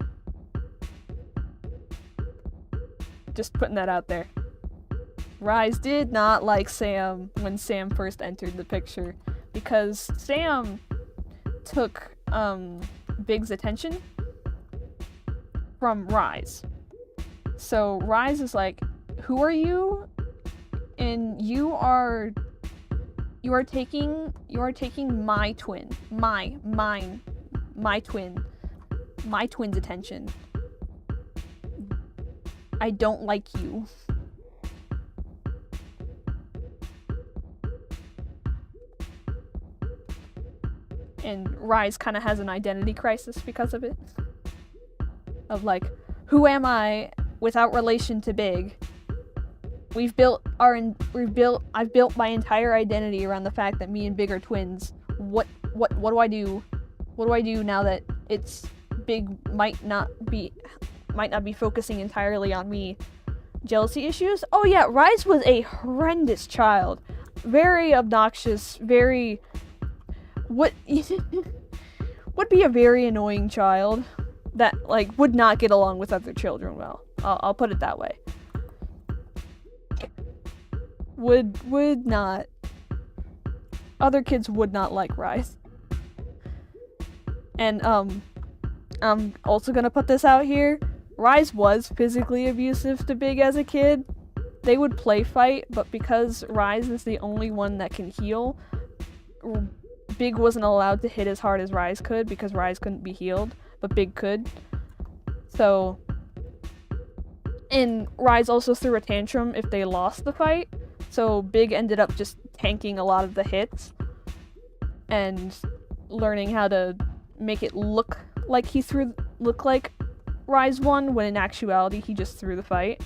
Just putting that out there. Rise did not like Sam when Sam first entered the picture, because Sam took Big's attention from Rise. So Rise is like, who are you? And you are taking my twin, my twin's attention. I don't like you. And Rise kind of has an identity crisis because of it. Of like, who am I without relation to Big? I've built my entire identity around the fact that me and Big are twins. What do I do? What do I do now that it's Big might not be focusing entirely on me? Jealousy issues? Oh yeah, Rise was a horrendous child. Very obnoxious, very would be a very annoying child that, like, would not get along with other children well. I'll put it that way. Would not. Other kids would not like Rise. And, I'm also gonna put this out here. Rise was physically abusive to Big as a kid. They would play fight, but because Rise is the only one that can heal, Big wasn't allowed to hit as hard as Rise could because Rise couldn't be healed, but Big could. So, and Rise also threw a tantrum if they lost the fight, so Big ended up just tanking a lot of the hits and learning how to make it look like Rise won, when in actuality he just threw the fight.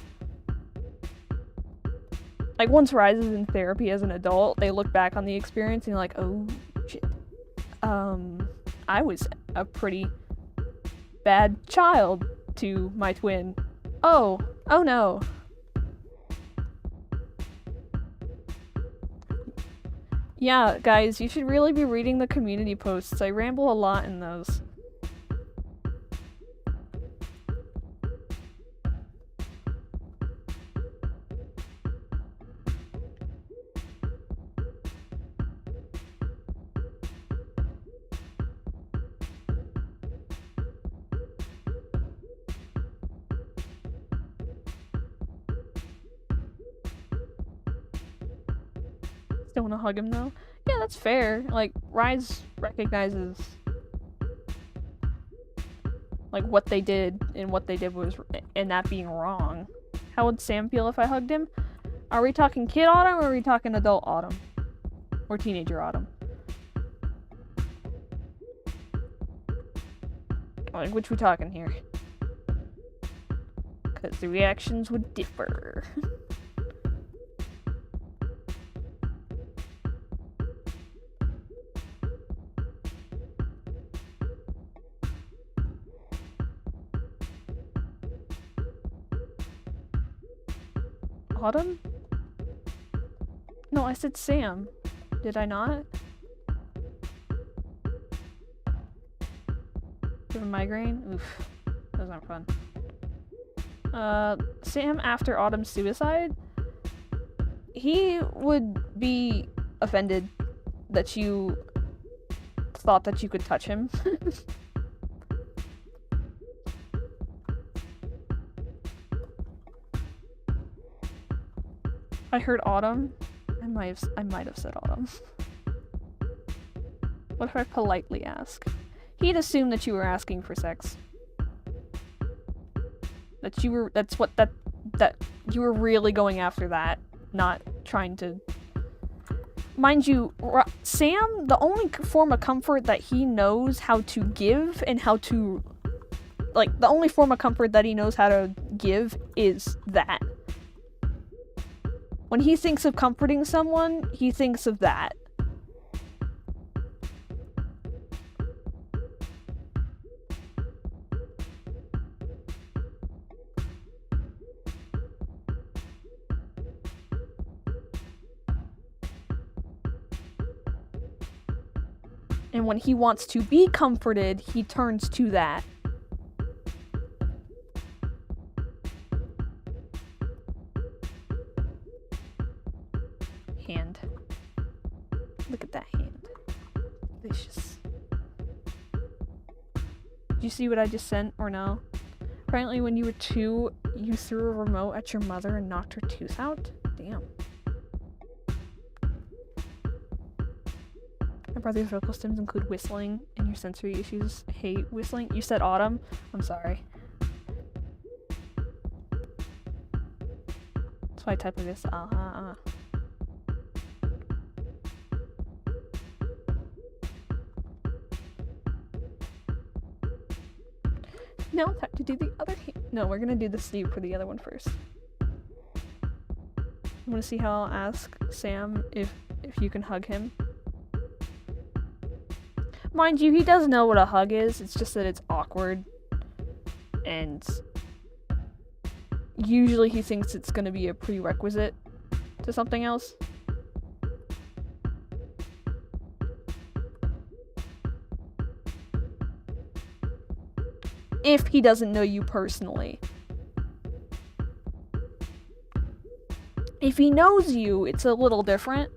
Like, once Rise is in therapy as an adult, they look back on the experience and you're like, oh shit, I was a pretty bad child to my twin. Oh no. Yeah, guys, you should really be reading the community posts. I ramble a lot in those. Don't want to hug him though. Yeah, that's fair. Like, Rise recognizes like what they did, and what they did was, and that being wrong. How would Sam feel if I hugged him? Are we talking kid Autumn, or are we talking adult Autumn? Or teenager Autumn? Like, which we talking here? Because the reactions would differ. Autumn? No, I said Sam. Did I not? Do you have a migraine? Oof. Those aren't fun. Sam after Autumn's suicide? He would be offended that you thought that you could touch him. I heard Autumn. I might have said Autumn. What if I politely ask? He'd assume that you were asking for sex. That you were you were really going after that, not trying to. Mind you, Sam, the only form of comfort that he knows how to give and how to, like, the only form of comfort that he knows how to give is that. When he thinks of comforting someone, he thinks of that. And when he wants to be comforted, he turns to that. Hand. Look at that hand. Delicious. Did you see what I just sent, or no? Apparently when you were 2, you threw a remote at your mother and knocked her tooth out? Damn. My brother's vocal stems include whistling, and your sensory issues hate whistling. You said Autumn? I'm sorry. That's why I type like this. Now time to do the other hand. No, we're gonna do the sleeve for the other one first. You wanna see how I'll ask Sam if you can hug him? Mind you, he does know what a hug is, it's just that it's awkward. And usually he thinks it's gonna be a prerequisite to something else. If he doesn't know you personally. If he knows you, it's a little different,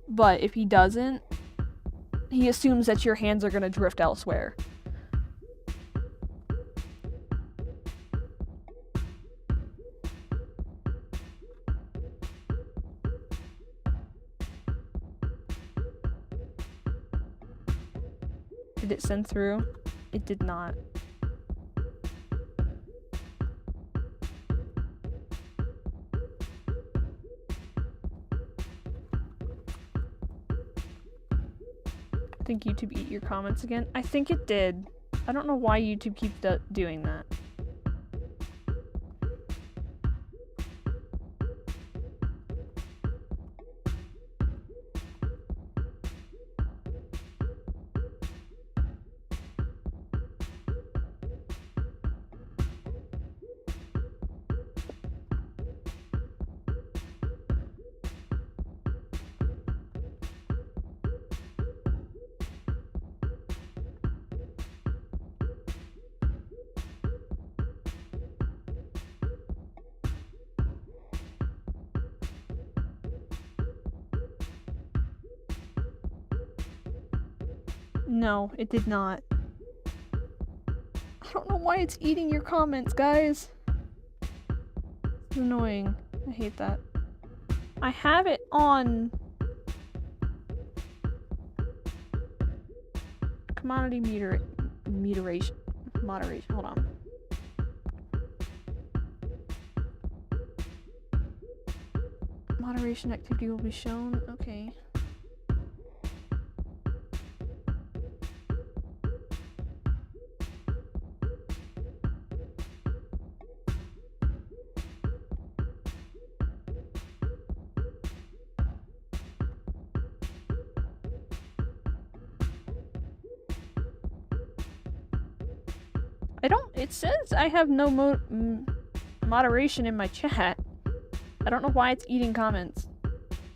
but if he doesn't, he assumes that your hands are gonna drift elsewhere. Did it send through? It did not. I think YouTube eat your comments again. I think it did. I don't know why YouTube keeps doing that. No, it did not. I don't know why it's eating your comments, guys. It's annoying. I hate that. I have it on commodity moderation. Hold on. Moderation activity will be shown. Okay. It says I have no moderation in my chat. I don't know why it's eating comments.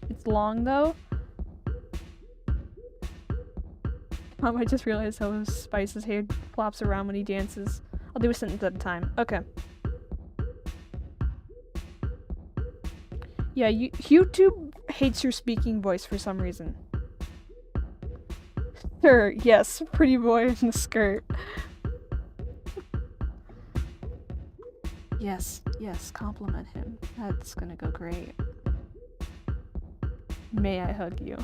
It's long though. I just realized how Spice's hair flops around when he dances. I'll do a sentence at a time. Okay. Yeah, YouTube hates your speaking voice for some reason. Sure, yes, pretty boy in the skirt. Yes, compliment him. That's gonna go great. May I hug you?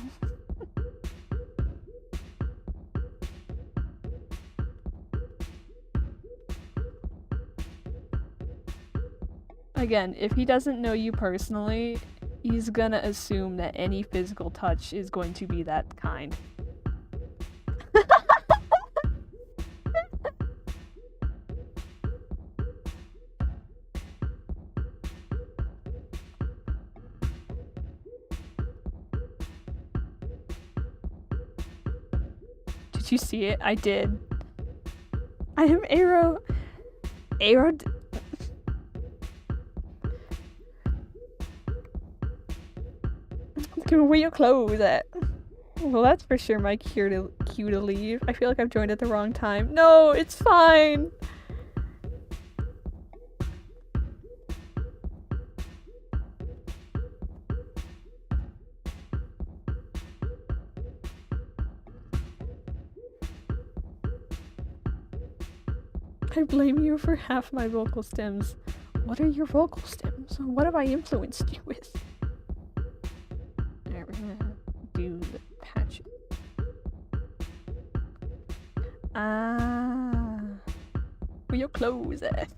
Again, if he doesn't know you personally, he's gonna assume that any physical touch is going to be that kind. Did you see it? I did. I am Arrow. Where your clothes at? Well, that's for sure my cue to leave. I feel like I've joined at the wrong time. No, it's fine. I blame you for half my vocal stems. What are your vocal stems? What have I influenced you with? Alright, we're gonna do the patch. Where your clothes at?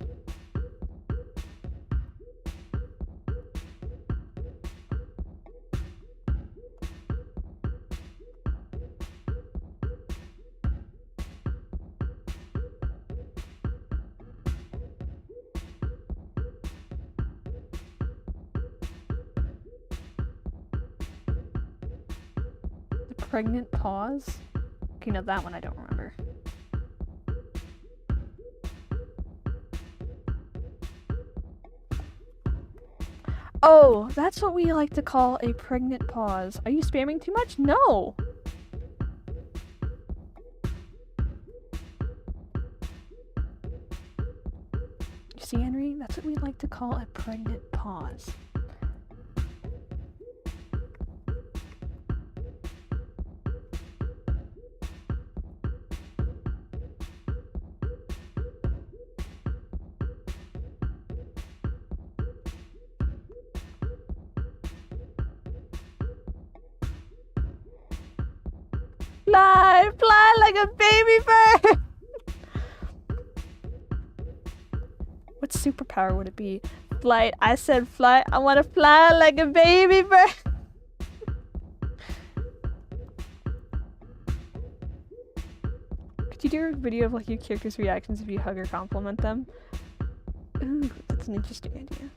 Pregnant pause? Okay, no, that one I don't remember. Oh, that's what we like to call a pregnant pause. Are you spamming too much? No! You see, Henry? That's what we like to call a pregnant pause. Fly like a baby bird! What superpower would it be? Flight. I said fly. I want to fly like a baby bird. Could you do a video of like your character's reactions if you hug or compliment them? Ooh, that's an interesting idea.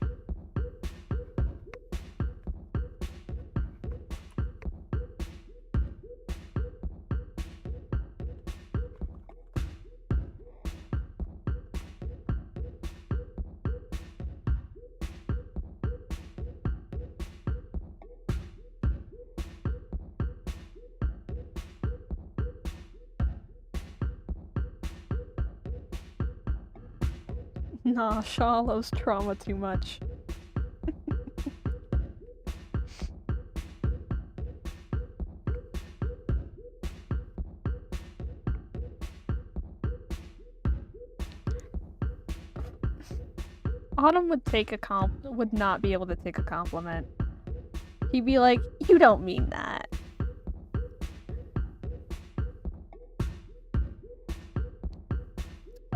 Nah, Shaw loves trauma too much. Autumn would not be able to take a compliment. He'd be like, "You don't mean that."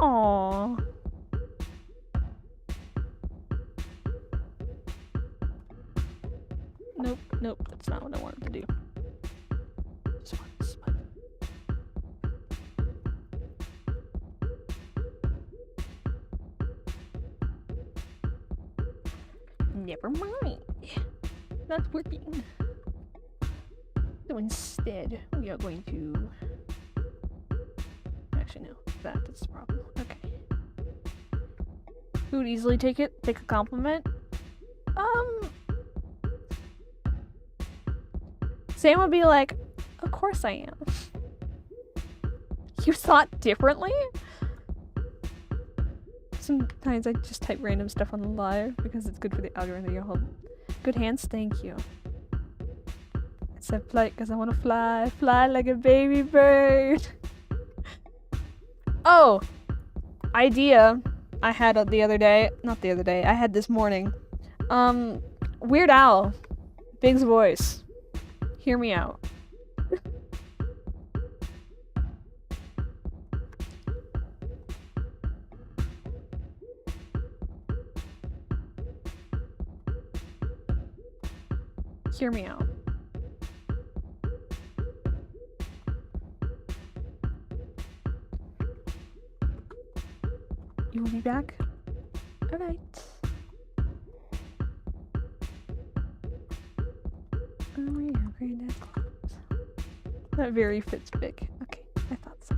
Aww. Nope, nope, that's not what I wanted to do. Just want this one. Never mind. Not working. So instead, we are going to... Actually, no. That's the problem. Okay. Who would easily take it? Take a compliment? Sam would be like, of course I am. You thought differently? Sometimes I just type random stuff on the live because it's good for the algorithm. You hold good hands, thank you. I said flight because I want to fly like a baby bird. Oh, idea I had the other day. Not the other day. I had this morning. Weird Al, Big's voice. Hear me out. Hear me out. You will be back? Alright. Oh yeah, granddad's clothes. That very fits big. Okay, I thought so.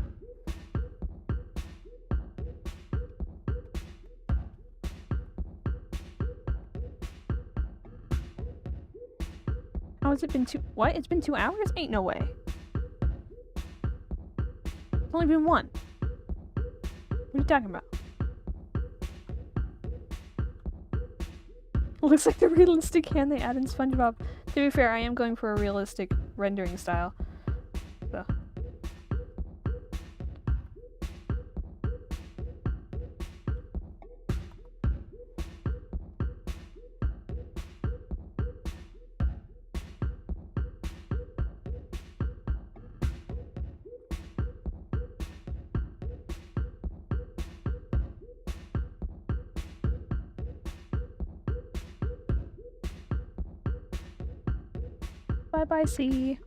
How has it been what? It's been 2 hours? Ain't no way. It's only been 1. What are you talking about? Looks like the realistic hand they add in SpongeBob. To be fair, I am going for a realistic rendering style. So. Bye-bye, C.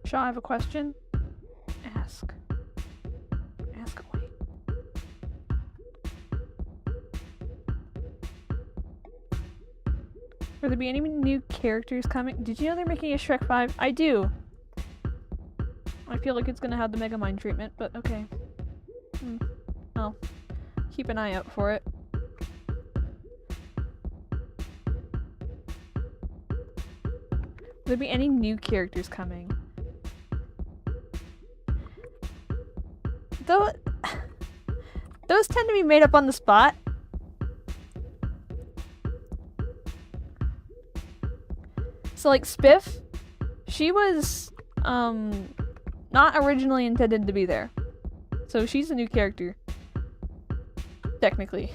Shaw, I have a question. Ask. Ask away. Will there be any new characters coming? Did you know they're making a Shrek 5? I do. I feel like it's gonna have the Megamind treatment, but okay. I'll keep an eye out for it. Will there be any new characters coming? Those tend to be made up on the spot. So like Spiff, she was not originally intended to be there. So she's a new character. Technically.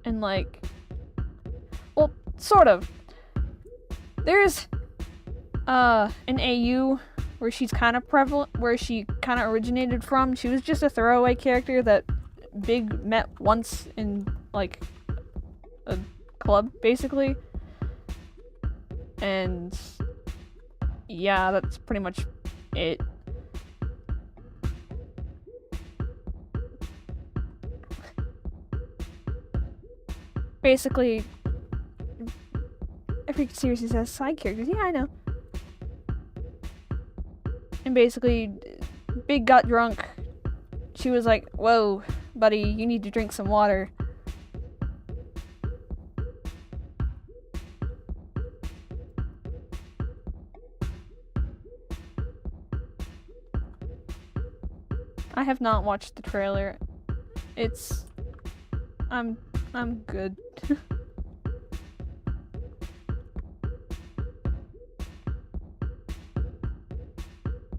And like, well, sort of. There's an AU where she's kind of prevalent, where she kind of originated from. She was just a throwaway character that Big met once in like a club, basically. And yeah, that's pretty much it. Basically, every series has side characters. Yeah, I know. And basically, Big got drunk. She was like, "Whoa, buddy, you need to drink some water." I have not watched the trailer. I'm good.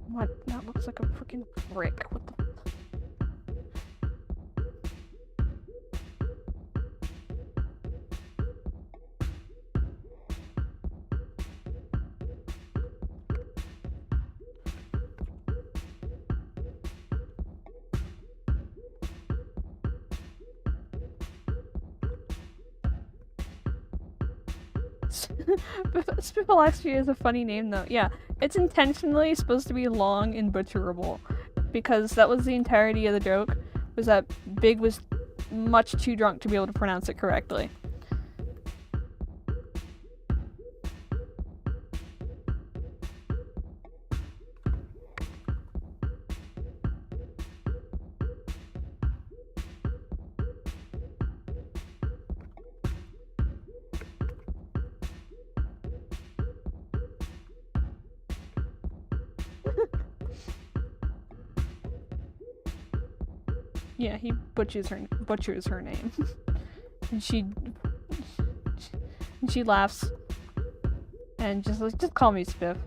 What? That looks like a freaking brick. What the? Spiffle XP is a funny name though. Yeah, it's intentionally supposed to be long and butcherable, because that was the entirety of the joke, was that Big was much too drunk to be able to pronounce it correctly. Yeah, he butchers her name. And she laughs and just like, just call me Spiff.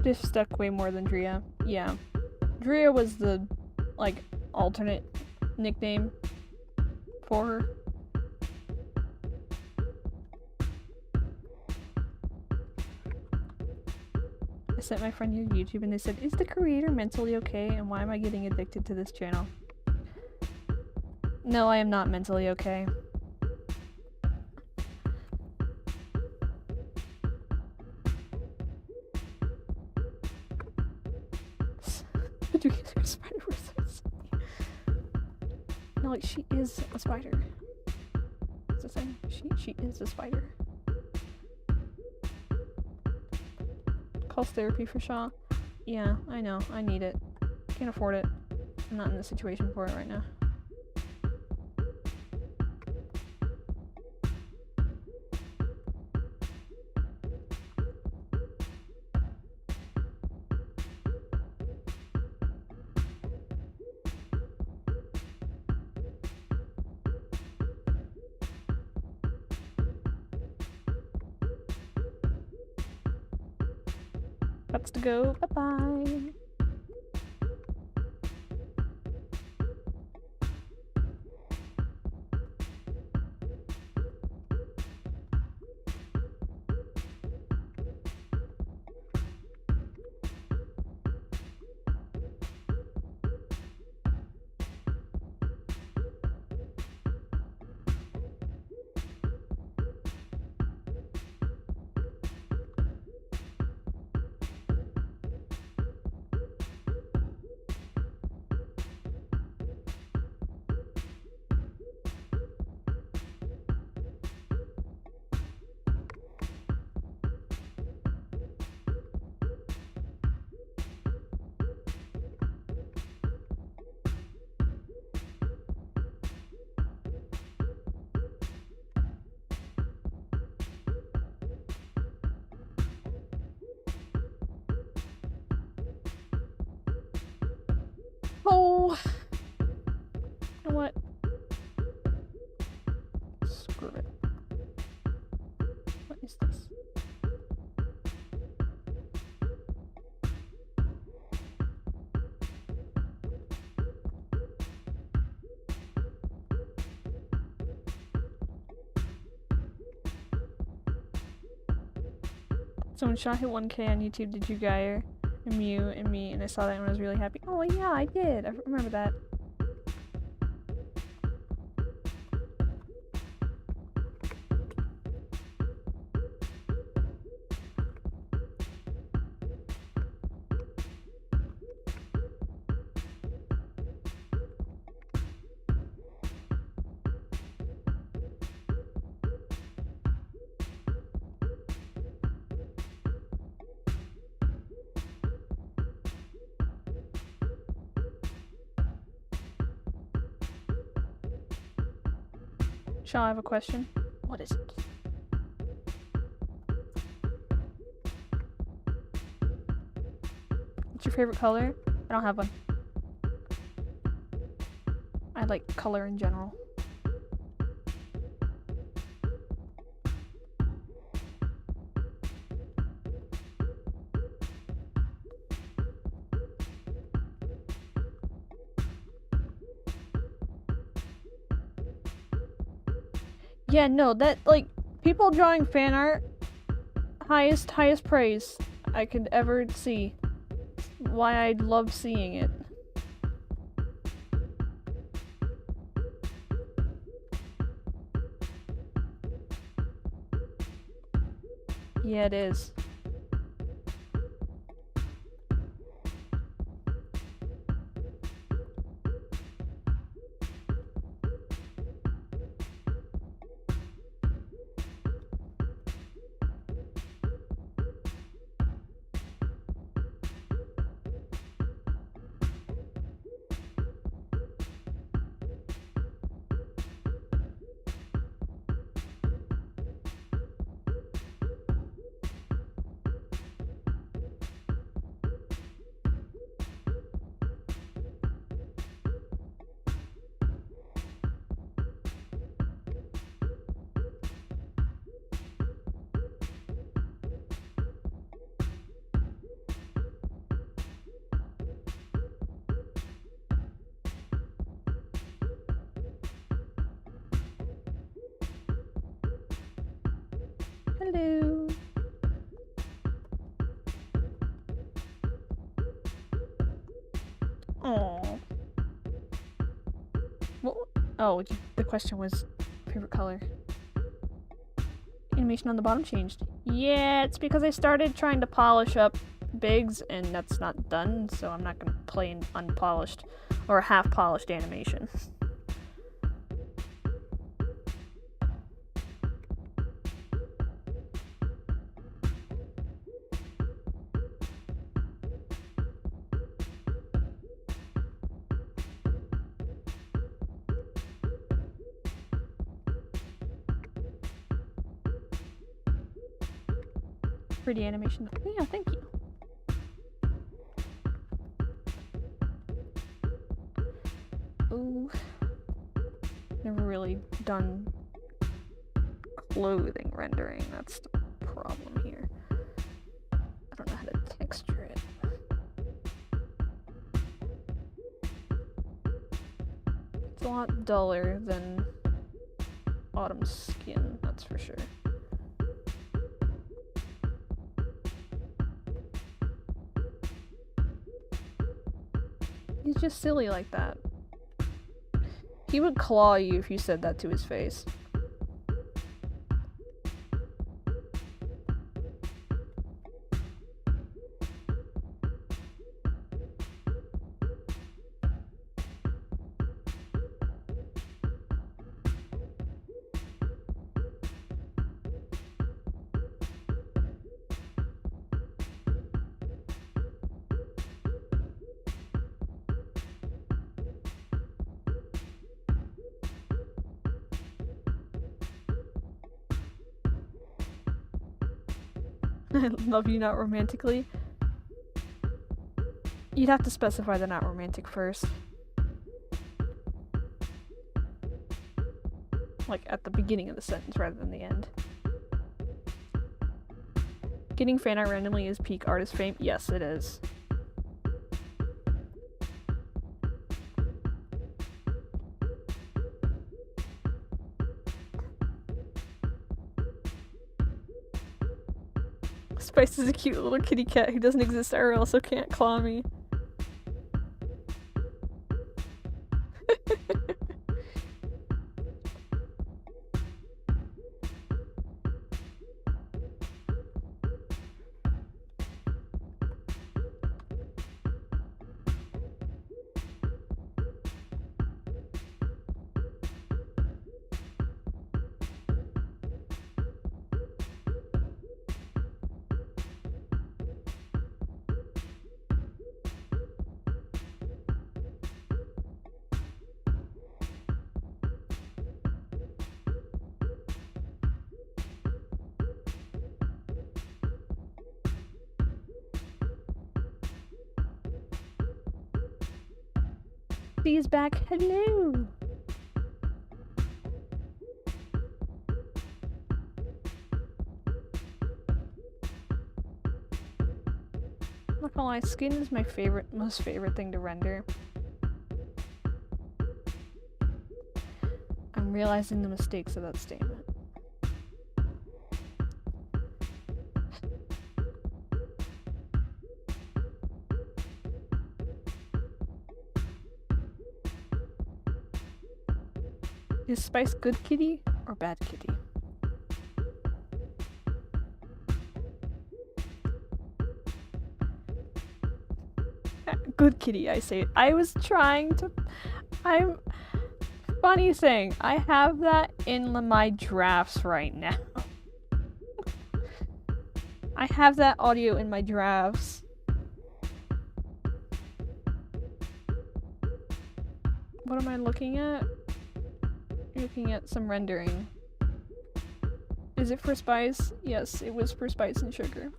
Spiff stuck way more than Drea. Yeah. Drea was the, like, alternate nickname for her. I sent my friend your YouTube and they said, "Is the creator mentally okay, and why am I getting addicted to this channel?" No, I am not mentally okay. No, like, she is a spider. What's it saying? She is a spider. Calls therapy for Shaw. Yeah, I know. I need it. Can't afford it. I'm not in the situation for it right now. Got to go. Bye-bye. know what? Screw it. What is this? So when Shaw hit 1K on YouTube, did you Geyer and Mew and me, and I saw that and I was really happy. Oh yeah, I did. I remember that. Shaw, I have a question. What is it? What's your favorite color? I don't have one. I like color in general. Yeah, no, that, like, people drawing fan art, highest praise I could ever see. Why I love seeing it. Yeah, it is. Hello. Aww. Well, oh, the question was favorite color. Animation on the bottom changed. Yeah, it's because I started trying to polish up Biggs, and that's not done, so I'm not gonna play an unpolished or half-polished animation. Pretty animation. Yeah, thank you. Ooh. Never really done clothing rendering. That's the problem here. I don't know how to texture it. It's a lot duller than Autumn's skin, that's for sure. He's just silly like that. He would claw you if you said that to his face. I love you not romantically. You'd have to specify the not romantic first. Like, at the beginning of the sentence rather than the end. Getting fan art randomly is peak artist fame? Yes, it is. Spice is a cute little kitty cat who doesn't exist IRL, so can't claw me. Is back. Hello. I'm not gonna lie, skin is my most favorite thing to render. I'm realizing the mistakes of that statement. Is Spice good kitty or bad kitty? Good kitty, I say. I was trying to... Funny thing, I have that in my drafts right now. I have that audio in my drafts. What am I looking at? Looking at some rendering. Is it for Spice? Yes, it was for Spice and Sugar.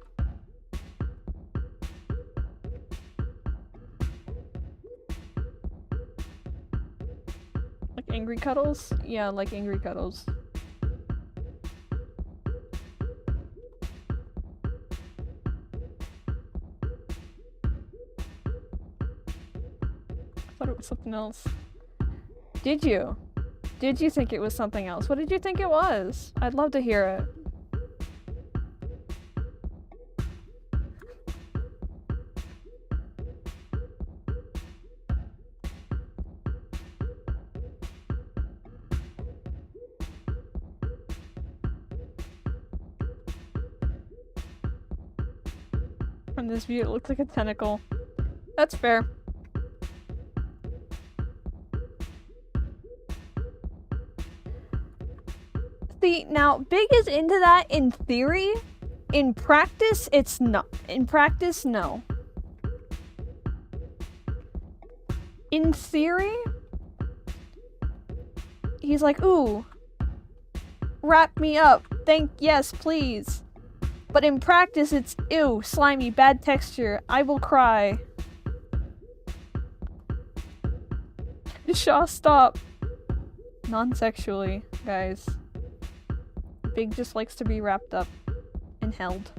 Like Angry Cuddles? Yeah, like Angry Cuddles. I thought it was something else. Did you? Did you think it was something else? What did you think it was? I'd love to hear it. From this view, it looks like a tentacle. That's fair. See, now, Big is into that in theory. In practice, it's not. In practice, no. In theory, he's like, ooh, wrap me up. Yes, please. But in practice, it's, ew, slimy, bad texture. I will cry. Shaw, stop. Non-sexually, guys. Big just likes to be wrapped up and held.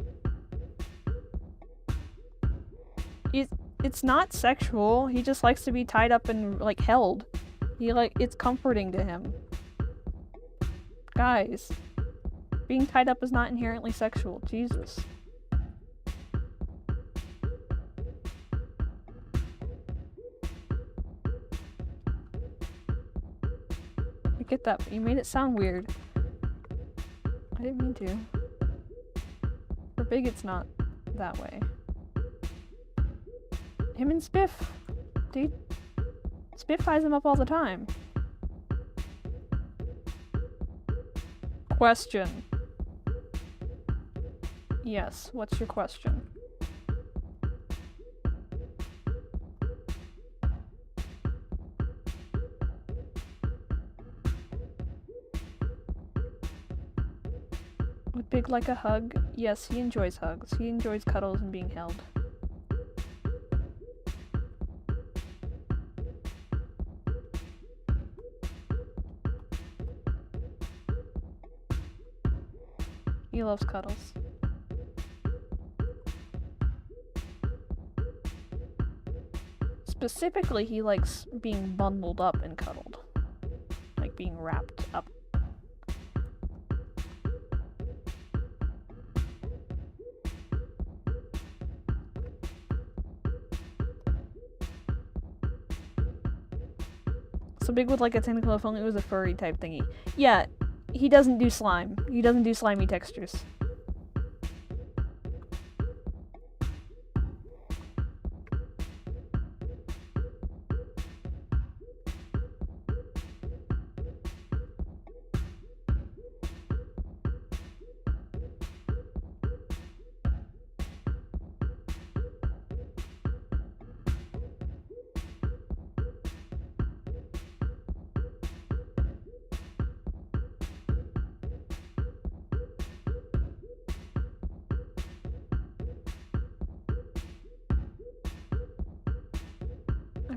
It's not sexual. He just likes to be tied up and, like, held. It's comforting to him. Guys. Being tied up is not inherently sexual. Jesus. I get that, but you made it sound weird. I didn't mean to. For Big, it's not that way. Him and Spiff. Dude. Spiff ties him up all the time. Question. Yes, what's your question? Would Big like a hug? Yes, he enjoys hugs. He enjoys cuddles and being held. He loves cuddles. Specifically, he likes being bundled up and cuddled. Like being wrapped up. So Big would like a tentacle if only it was a furry type thingy. Yeah, he doesn't do slime. He doesn't do slimy textures.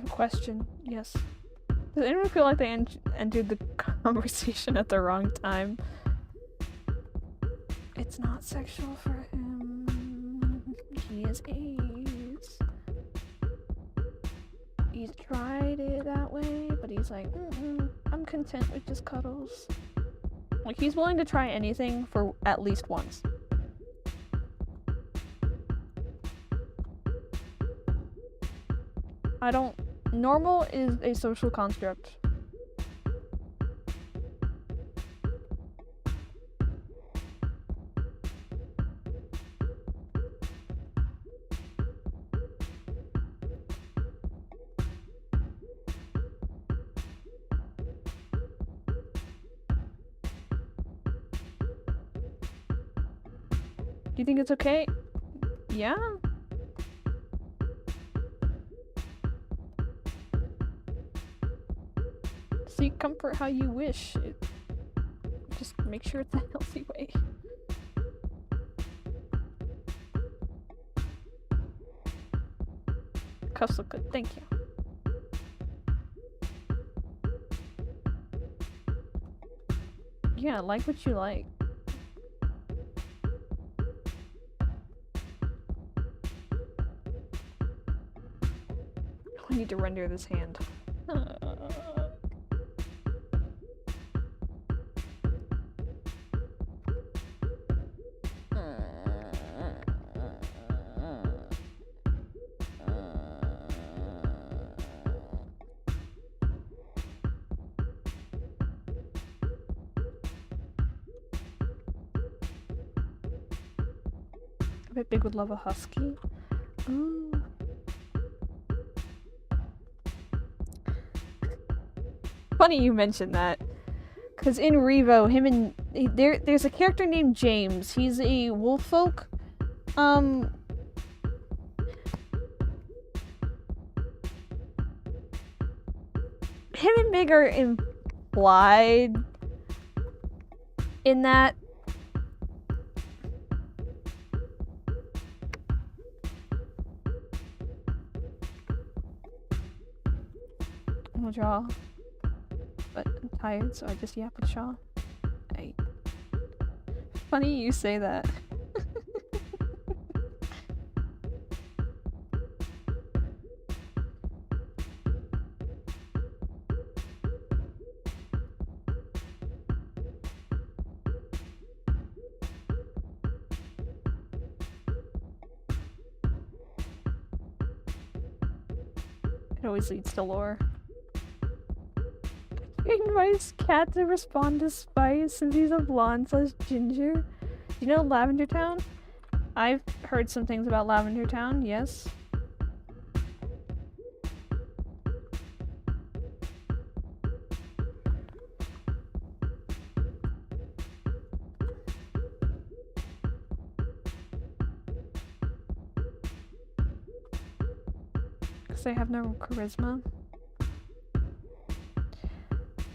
Question. Yes. Does anyone feel like they entered the conversation at the wrong time? It's not sexual for him. He is ace. He's tried it that way, but he's like, I'm content with just cuddles. Like, he's willing to try anything for at least once. Normal is a social construct. Do you think it's okay? Yeah? Seek comfort how you wish. Just make sure it's a healthy way. Cuffs look good, thank you. Yeah, like what you like. I need to render this hand. I bet Big would love a husky. Ooh. Funny you mentioned that. Because in Revo, there's a character named James. He's a wolf folk. Him and Big are implied in that. I'm gonna draw, but I'm tired, so I just yap with Shaw. Funny you say that. It always leads to lore. Advice cat to respond to Spice since he's a blonde/ginger. Do you know Lavender Town? I've heard some things about Lavender Town, yes. Because they have no charisma.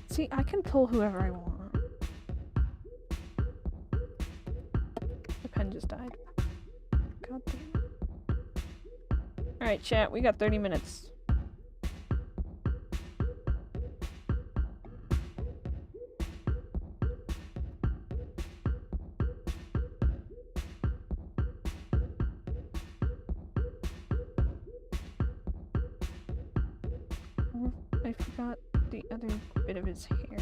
See, I can pull whoever I want. The pen just died. God damn it. Alright, chat, we got 30 minutes. I forgot the other bit of his hair.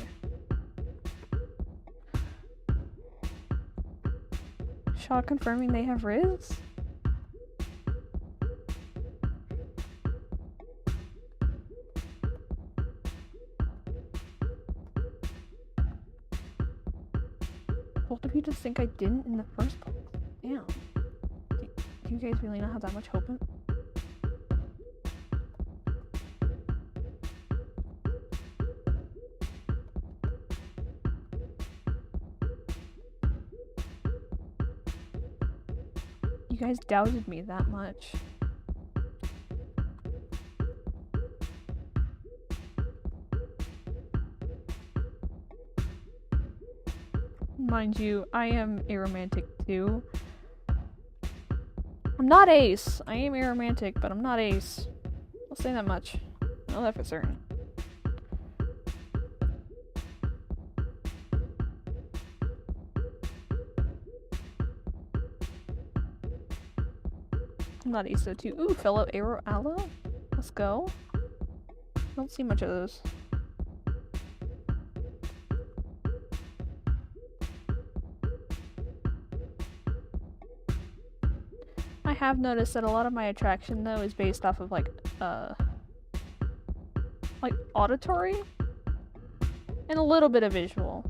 Shaw confirming they have Riz? Both of you just think I didn't in the first place? Damn. Do you guys really not have that much hope in? You guys doubted me that much. Mind you, I am aromantic too. I'm not ace. I am aromantic, but I'm not ace. I'll say that much. I know that for certain. I'm not ace though too. Ooh, fellow arrow aloe? Let's go. Don't see much of those. I have noticed that a lot of my attraction though is based off of like auditory and a little bit of visual.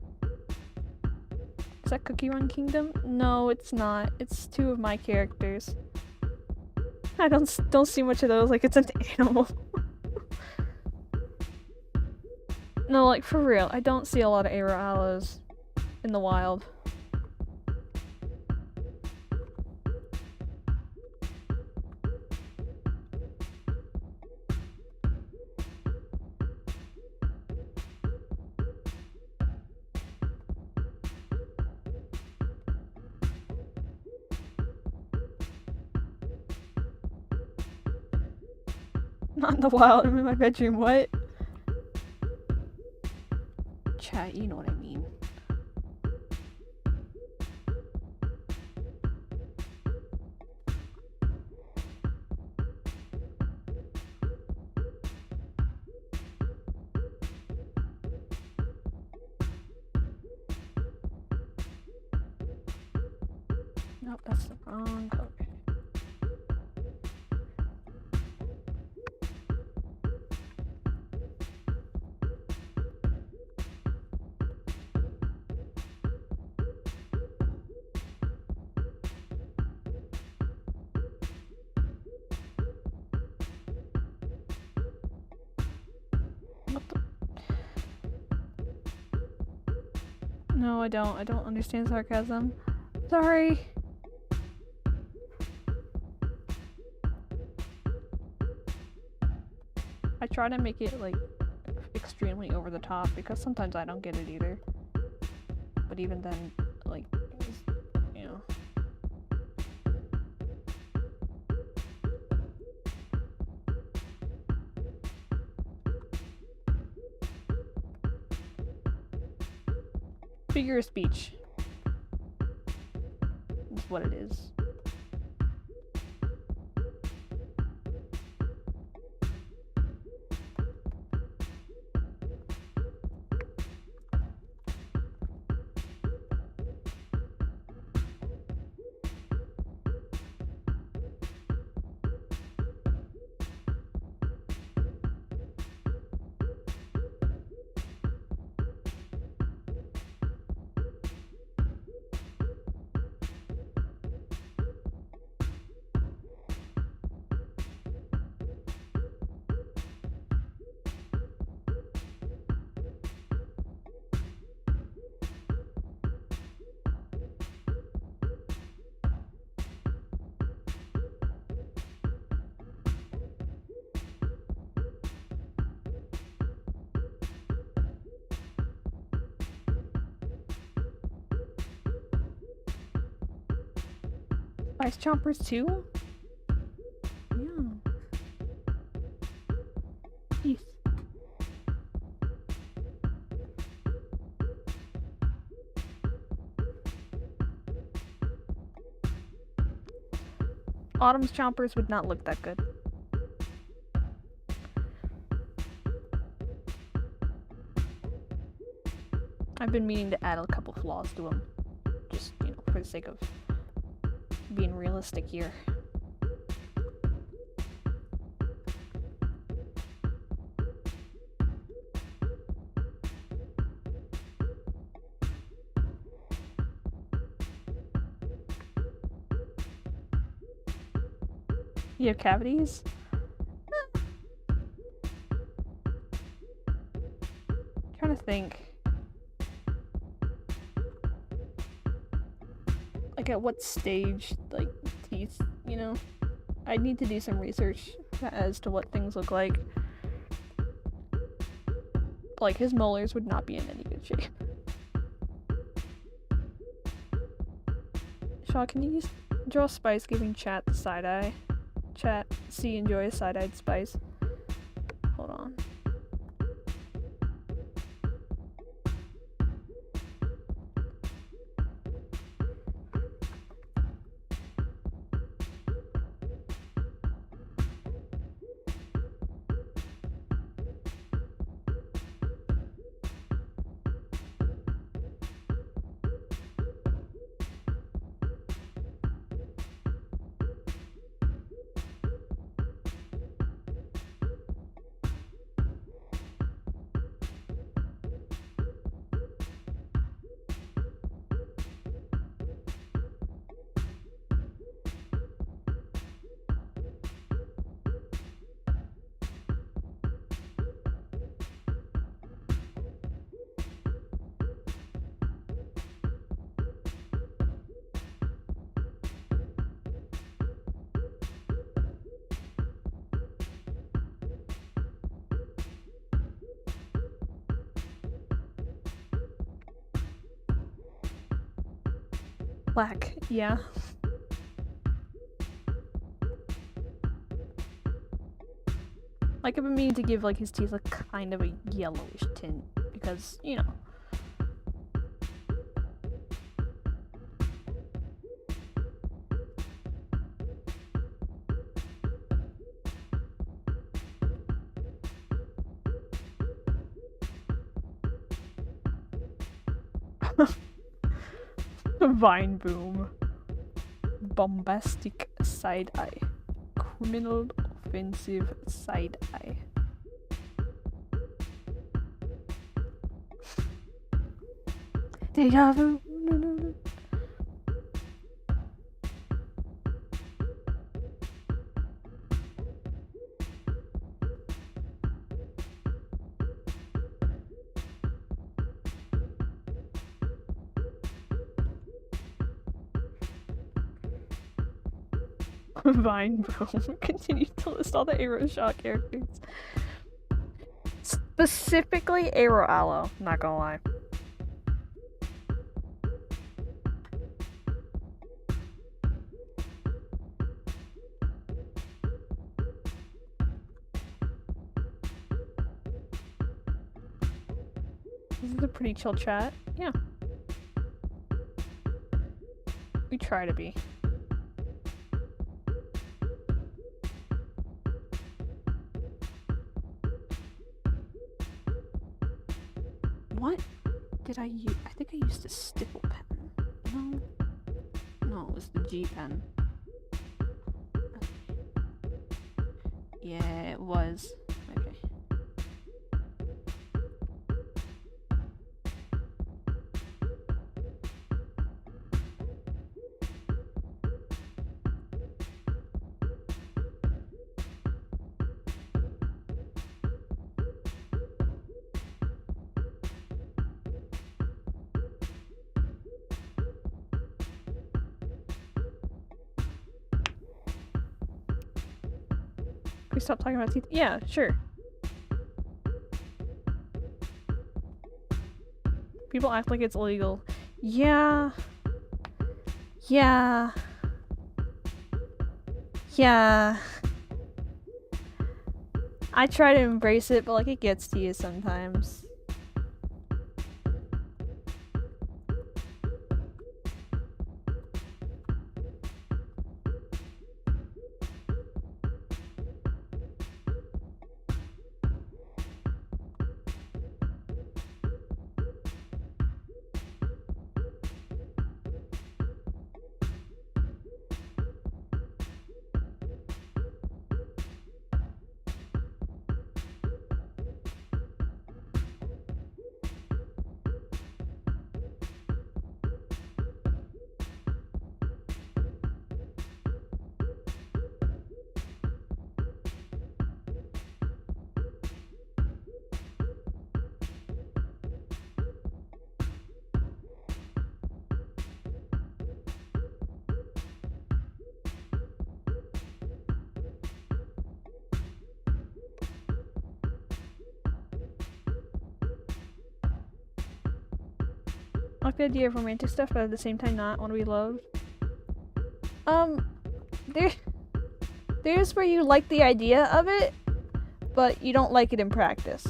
Is that Cookie Run Kingdom? No, it's not. It's two of my characters. I don't see much of those, like it's an animal. No, like for real, I don't see a lot of arrow aloes in the wild. Not in the wild, I'm in my bedroom, what? Chat, you know what I mean. Nope, that's the wrong color. No, I don't. I don't understand sarcasm. Sorry. I try to make it, like, extremely over the top because sometimes I don't get it either. But even then, like, you know. Figure of speech is what it is. Ice chompers too? Yeah. Peace. Autumn's chompers would not look that good. I've been meaning to add a couple flaws to him. Just, you know, for the sake of being realistic here. You have cavities? Trying to think. Like at what stage, like, teeth, you know? I need to do some research as to what things look like. Like, his molars would not be in any good shape. Shaw, can you draw Spice giving chat the side-eye? Chat, see, enjoy a side-eyed Spice. Hold on. Black, yeah. Like, I've been meaning to give, like, his teeth a kind of a yellowish tint, because, you know. Vine boom. Bombastic side eye. Criminal offensive side eye. Deja vu. Vine boom. Continue to list all the Arrow Shot characters. Specifically Arrow Aloe, not gonna lie. This is a pretty chill chat. Yeah. We try to be. What did I use? I think I used a stipple pen. No, it was the G pen. Yeah, it was. Okay. We stop talking about teeth? Yeah, sure. People act like it's illegal. Yeah. Yeah. Yeah. I try to embrace it, but like it gets to you sometimes. I like the idea of romantic stuff, but at the same time not want to be loved. There's where you like the idea of it, but you don't like it in practice.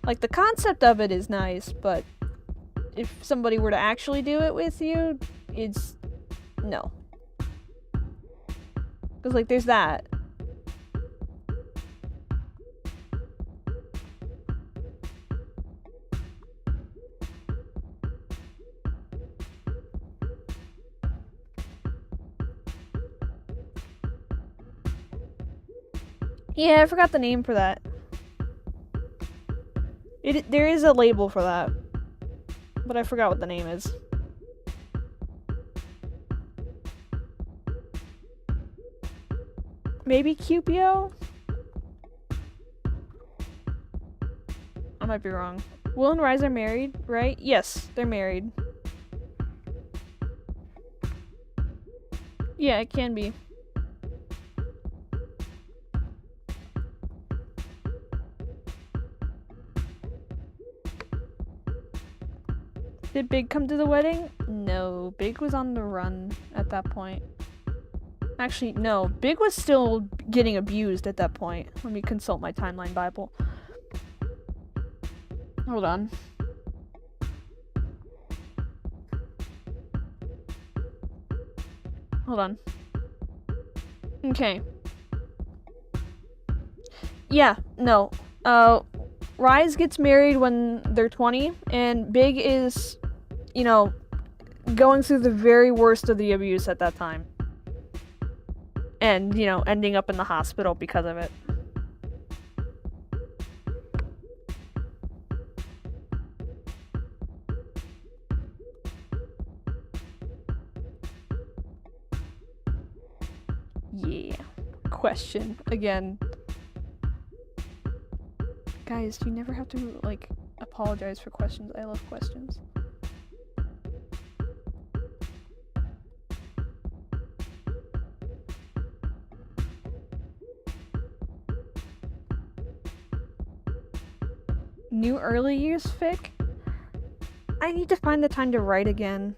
Like, the concept of it is nice, but if somebody were to actually do it with you, it's no. Because, like, there's that. Yeah, I forgot the name for that. There is a label for that, but I forgot what the name is. Maybe Cupio? I might be wrong. Will and Rise are married, right? Yes, they're married. Yeah, it can be. Did Big come to the wedding? No, Big was on the run at that point. Actually, no, Big was still getting abused at that point. Let me consult my timeline Bible. Hold on. Hold on. Okay. Yeah, no. Rise gets married when they're 20, and Big is, you know, going through the very worst of the abuse at that time. And, you know, ending up in the hospital because of it. Yeah. Question. Again. Guys, you never have to, like, apologize for questions. I love questions. New early years fic? I need to find the time to write again.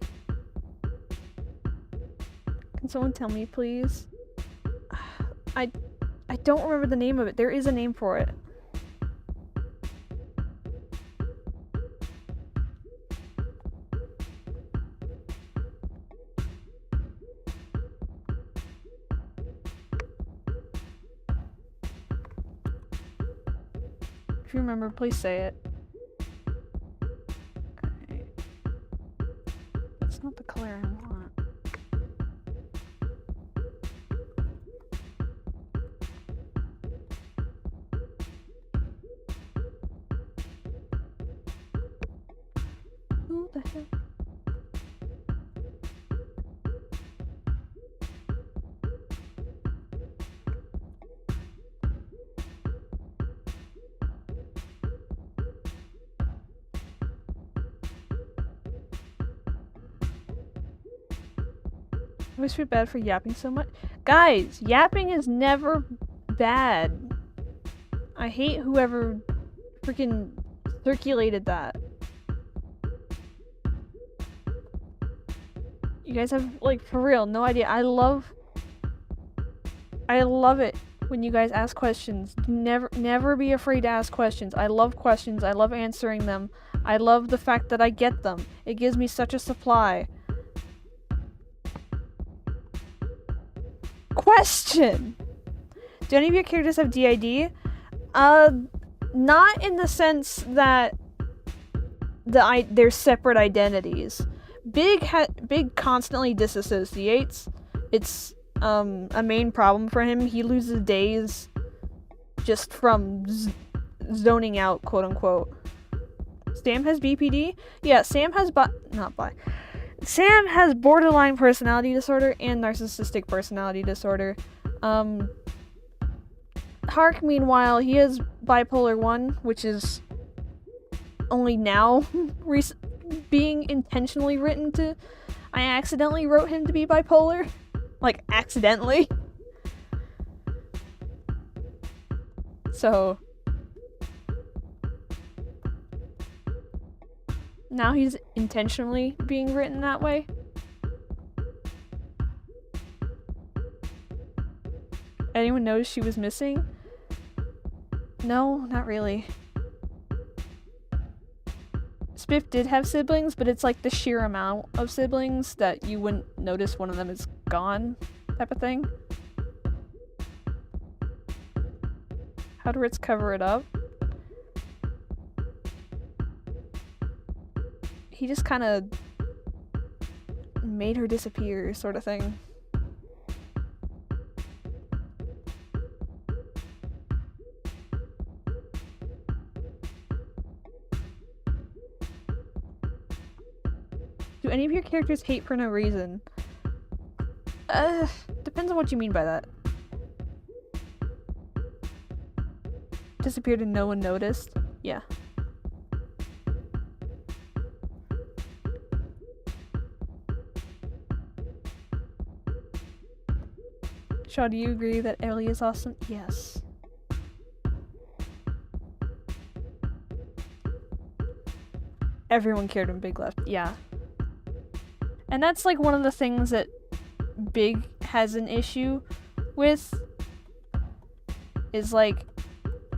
Can someone tell me, please? I don't remember the name of it. There is a name for it. If you remember, please say it. Okay. That's not the color I want. Who the heck? I always feel bad for yapping so much. Guys, yapping is never bad. I hate whoever freaking circulated that. You guys have, like, for real, no idea. I love it when you guys ask questions. Never be afraid to ask questions. I love questions. I love answering them. I love the fact that I get them. It gives me such a supply. Question! Do any of your characters have DID? Not in the sense that they're separate identities. Big constantly disassociates. It's a main problem for him. He loses days just from zoning out, quote unquote. Sam has BPD? Yeah, Sam has Sam has borderline personality disorder and narcissistic personality disorder. Hark, meanwhile, he has bipolar 1, which is only now being intentionally written to. I accidentally wrote him to be bipolar. Like, accidentally. So. Now he's intentionally being written that way. Anyone notice she was missing? No, not really. Spiff did have siblings, but it's like the sheer amount of siblings that you wouldn't notice one of them is gone type of thing. How do Ritz cover it up? He just kind of made her disappear, sort of thing. Do any of your characters hate for no reason? Depends on what you mean by that. Disappeared and no one noticed? Yeah. Shaw, do you agree that Ellie is awesome? Yes. Everyone cared when Big left. Yeah. And that's like one of the things that Big has an issue with, is like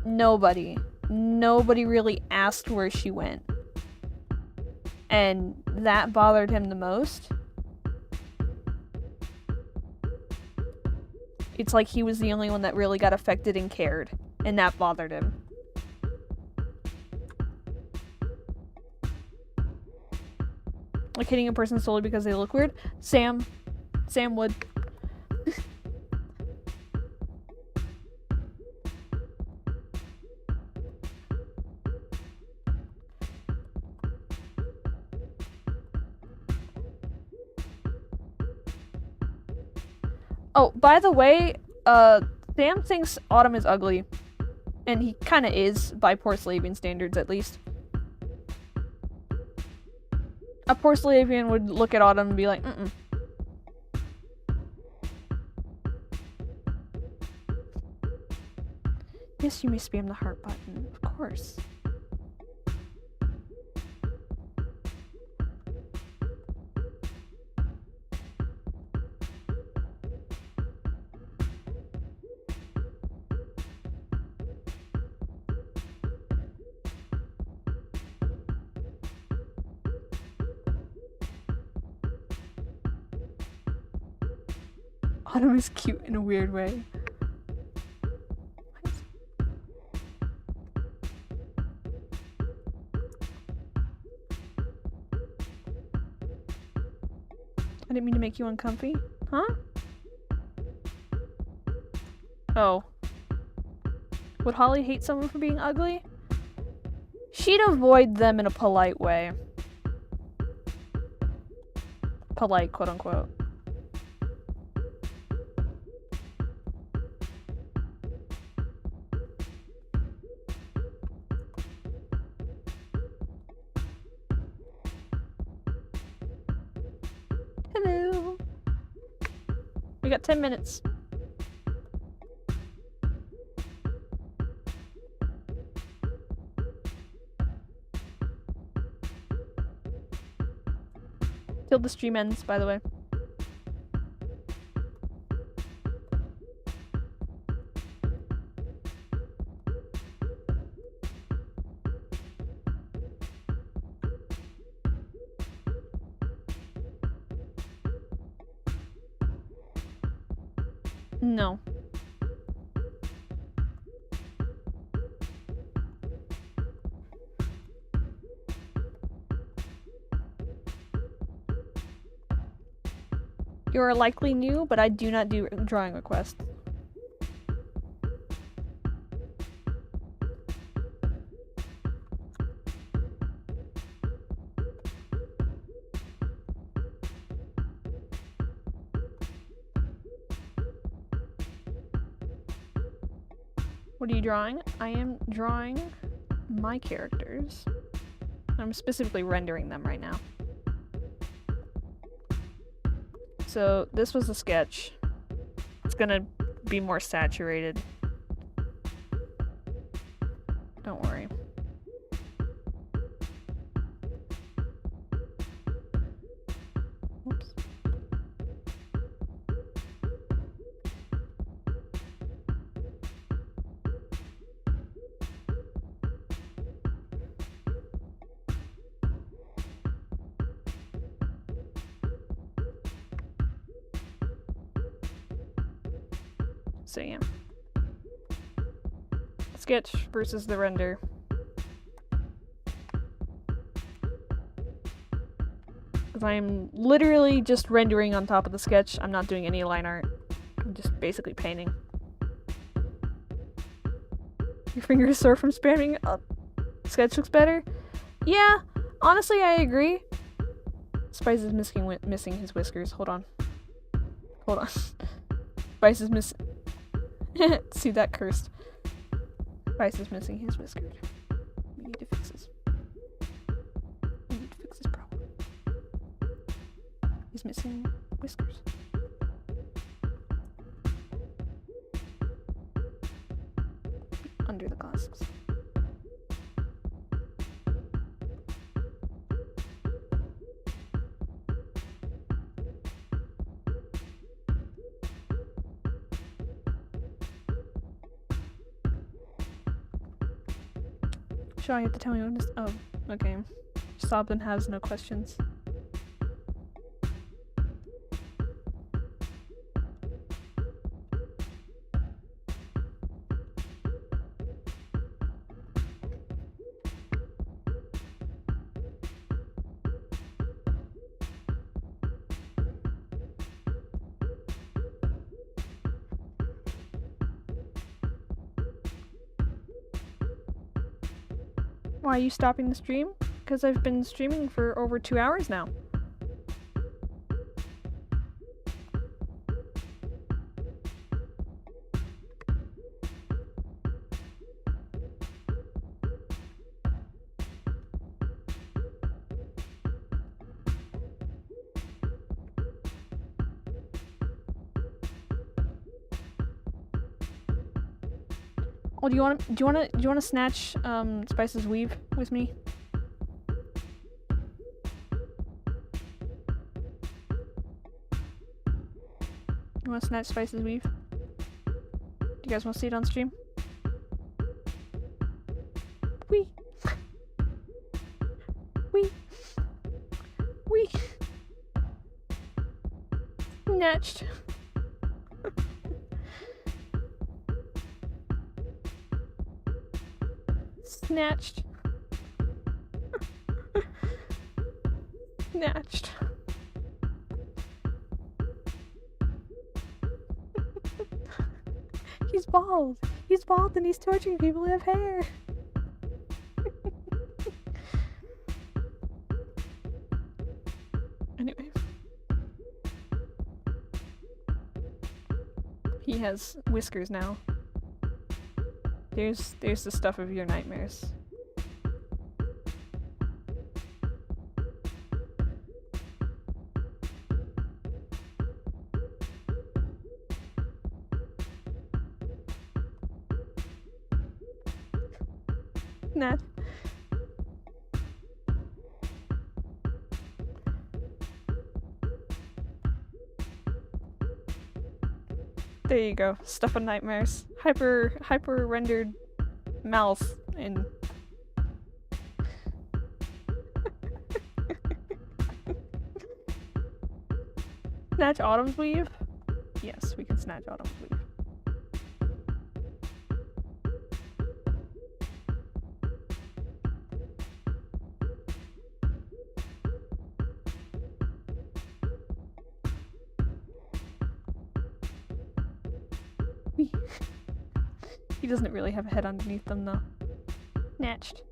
nobody really asked where she went, and that bothered him the most. It's like he was the only one that really got affected and cared, and that bothered him. Like hitting a person solely because they look weird? Sam would. Oh, by the way, Sam thinks Autumn is ugly. And he kinda is, by Porcelavian standards at least. A Porcelavian would look at Autumn and be like, mm-mm. Yes, you may spam the heart button, of course. Autumn is cute in a weird way. I didn't mean to make you uncomfy. Huh? Oh. Would Holly hate someone for being ugly? She'd avoid them in a polite way. Polite, quote unquote. Hello. We got 10 minutes. Till the stream ends, by the way. No. You are likely new, but I do not do drawing requests. What are you drawing? I am drawing my characters. I'm specifically rendering them right now. So this was a sketch. It's gonna be more saturated. Don't worry. So yeah. Sketch versus the render. Because I'm literally just rendering on top of the sketch. I'm not doing any line art. I'm just basically painting. Your fingers sore from spamming up. Sketch looks better? Yeah, honestly I agree. Spice is missing his whiskers. Hold on. Hold on. Spice is missing. See that cursed. Spice is missing his whiskers. We need to fix this. We need to fix this problem. He's missing whiskers. Under the glasses. Sure, you have to tell me when this. Oh, okay. Sobden has no questions. Why are you stopping the stream? Because I've been streaming for over 2 hours now. Oh, do you wanna snatch Spice's weave with me? You wanna snatch Spice's weave? Do you guys wanna see it on stream? Wee. Wee. Wee. Snatched. Snatched. Snatched. He's bald. He's bald and he's torturing people who have hair. Anyway. He has whiskers now. There's the stuff of your nightmares. Nah. There you go. Stuff of nightmares. Hyper rendered mouth and snatch Autumn's weave? Yes, we can snatch Autumn's weave. He doesn't really have a head underneath them, though. Snatched.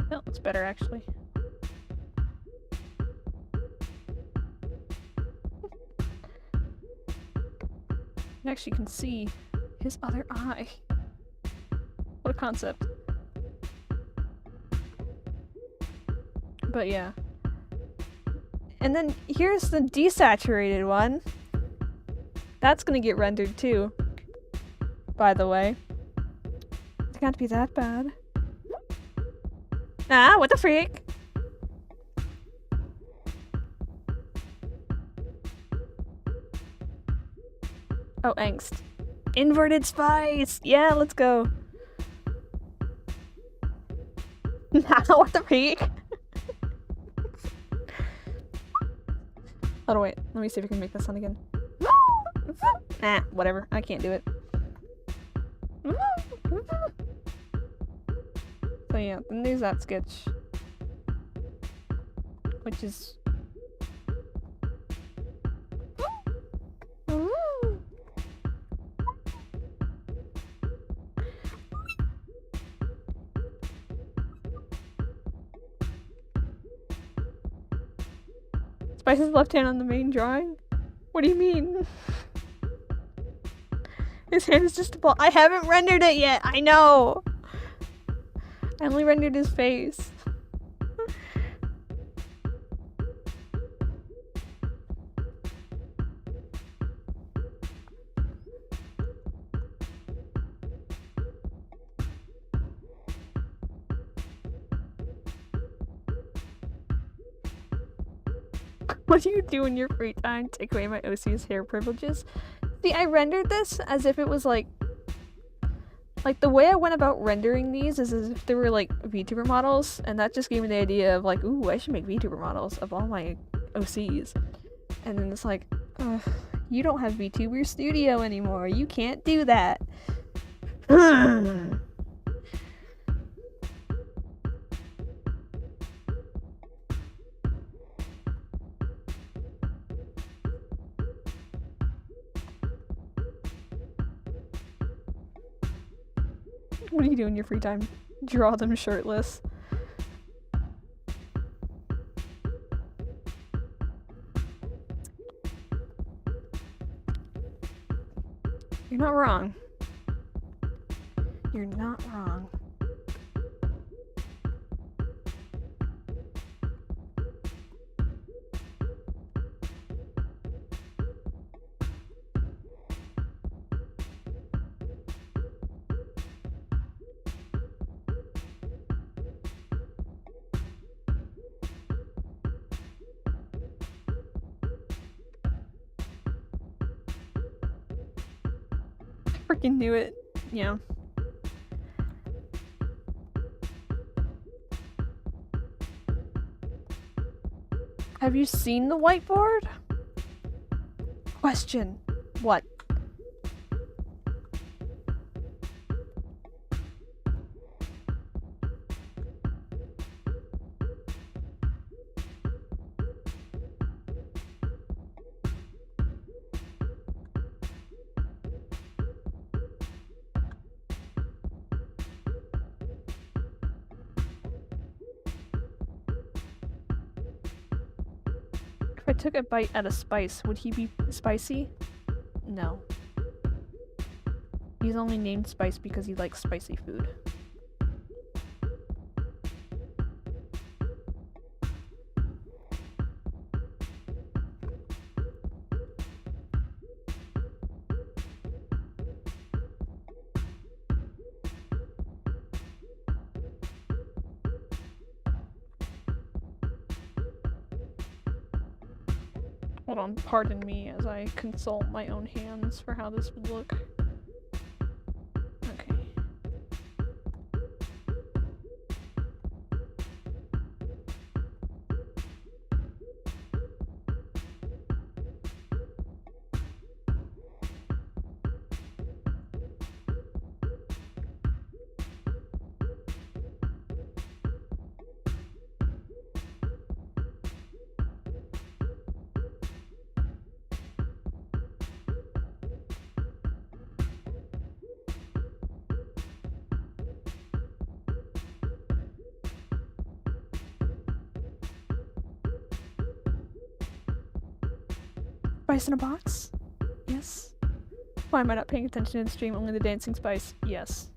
That looks better, actually. You actually can see his other eye. What a concept. But yeah. And then here's the desaturated one. That's gonna get rendered too, by the way. They can't be that bad. Ah, what the freak? Oh, angst. Inverted spice! Yeah, let's go. What the freak? Oh, wait. Let me see if I can make this sound again. Nah, whatever. I can't do it. So yeah, then there's that sketch. Which is... Spice's left hand on the main drawing? What do you mean? His hand is just a ball. I haven't rendered it yet! I know! I only rendered his face. What do you do in your free time? Take away my OC's hair privileges? See, I rendered this as if it was like the way I went about rendering these is as if they were like VTuber models, and that just gave me the idea of like, ooh, I should make VTuber models of all my OCs. And then it's like, you don't have VTuber Studio anymore. You can't do that. What do you do in your free time? Draw them shirtless. You're not wrong. You're not wrong. Freaking knew it. Yeah. Have you seen the whiteboard? Question. What? If I took a bite out of Spice, would he be spicy? No. He's only named Spice because he likes spicy food. Hold on, pardon me as I consult my own hands for how this would look. Okay. Spice in a box? Yes. Why am I not paying attention in the stream? Only the dancing Spice? Yes.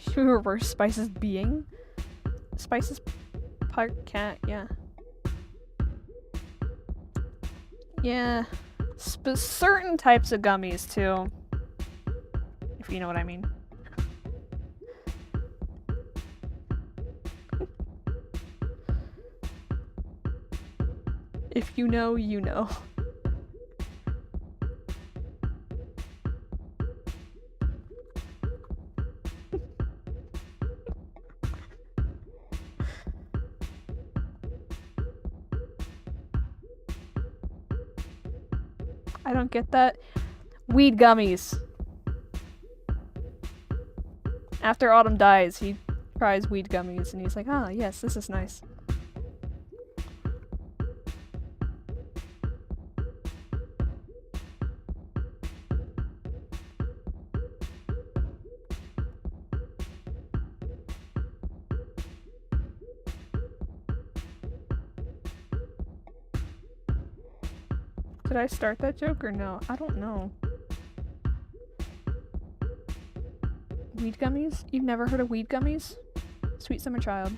Should we reverse Spice's being? Spice's part cat, yeah. Yeah. Certain types of gummies, too. if you know what I mean. If you know, you know. I don't get that. Weed gummies. After Autumn dies, he tries weed gummies and he's like, ah, yes, this is nice. Did I start that joke or no? I don't know. Weed gummies? You've never heard of weed gummies? Sweet Summer Child.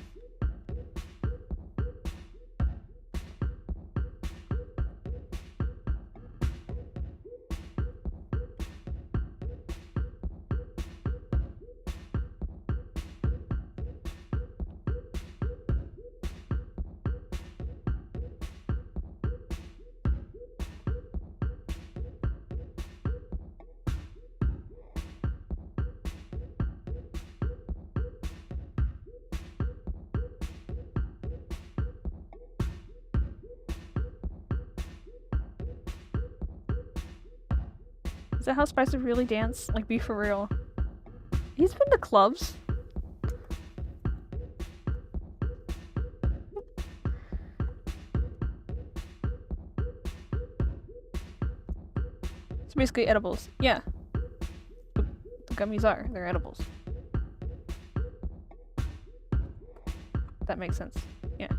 Is that how Spicer really dance? Like, be for real. He's been to clubs. It's basically edibles. Yeah. The gummies are. They're edibles. That makes sense. Yeah.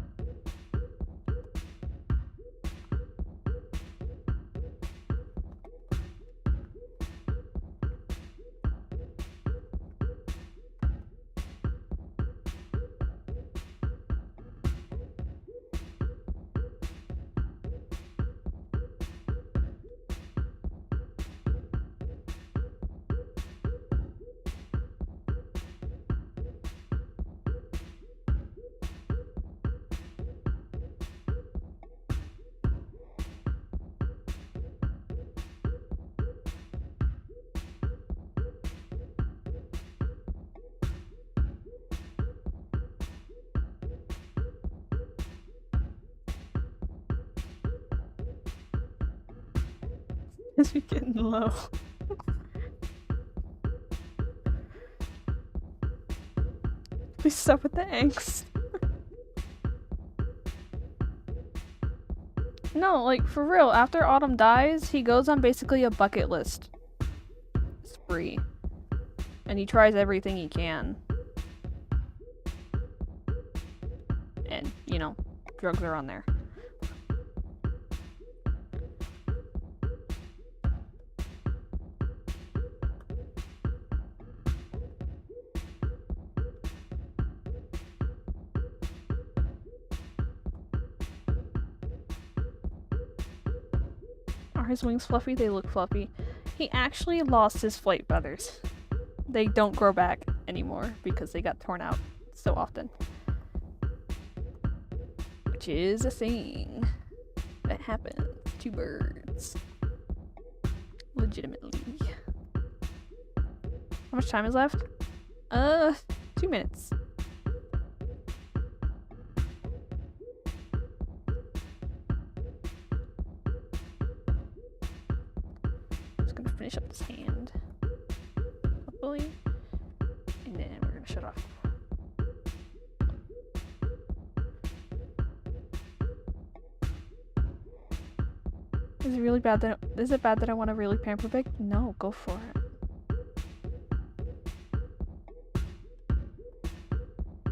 Is he getting low? Please stop with the angst. No, like, for real, after Autumn dies, he goes on basically a bucket list spree. And he tries everything he can. And, you know, drugs are on there. Are his wings fluffy? They look fluffy. He actually lost his flight feathers. They don't grow back anymore because they got torn out so often. Which is a thing that happens to birds. Legitimately. How much time is left? 2 minutes. Just gonna finish up this hand. Hopefully. And then we're gonna shut off. Is it really bad that is it bad that I want to really pamper Big? No, go for it.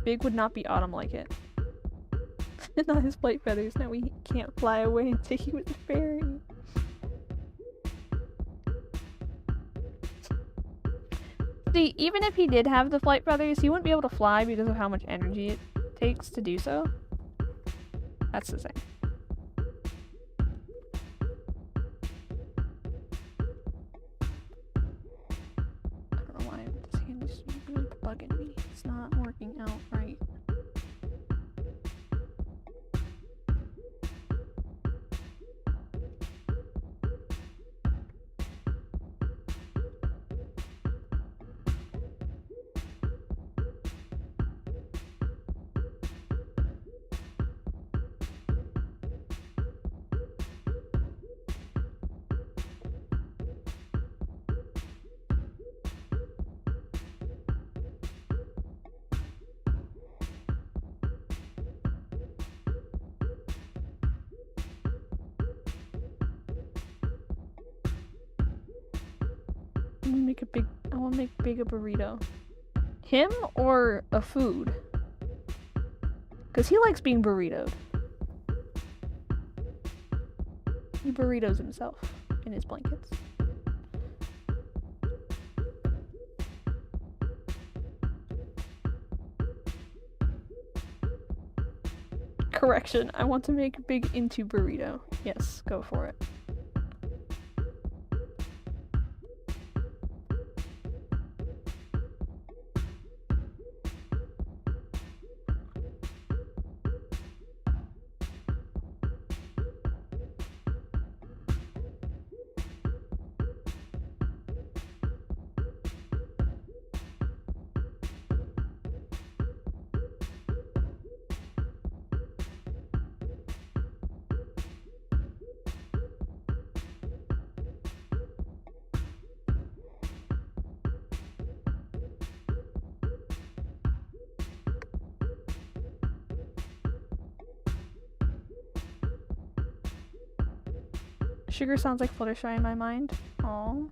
Big would not be Autumn like it. Not his flight feathers. Now we can't fly away and take you with the fairy. See, even if he did have the flight feathers, he wouldn't be able to fly because of how much energy it takes to do so. That's the thing. I don't I wanna make big a burrito. Him or a food? Cause he likes being burritoed. He burritos himself in his blankets. Correction, I want to make big into burrito. Yes, go for it. Sugar sounds like Fluttershy in my mind. Aww.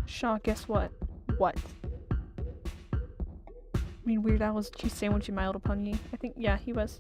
Shaw, guess what? What? I mean, Weird Al was cheese sandwich in My Little Pony. I think, yeah, he was.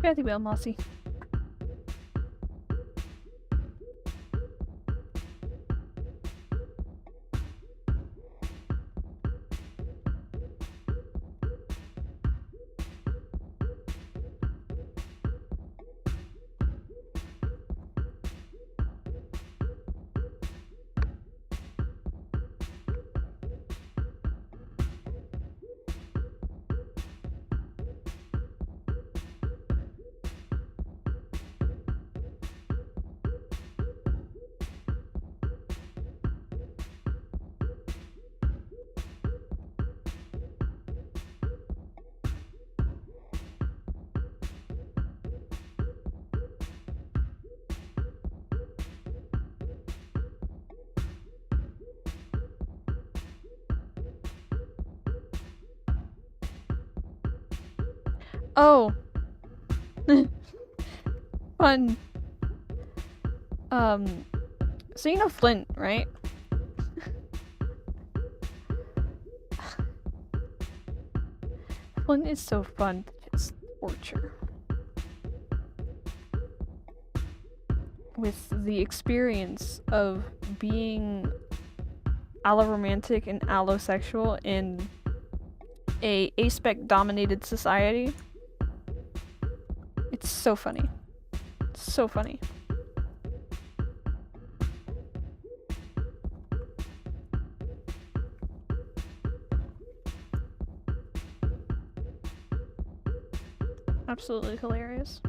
Very well, Mossy. Oh. Fun. So you know Flint, right? Flint is so fun to just torture. With the experience of being alloromantic and allosexual in a aspec dominated society. It's so funny. It's so funny. Absolutely hilarious.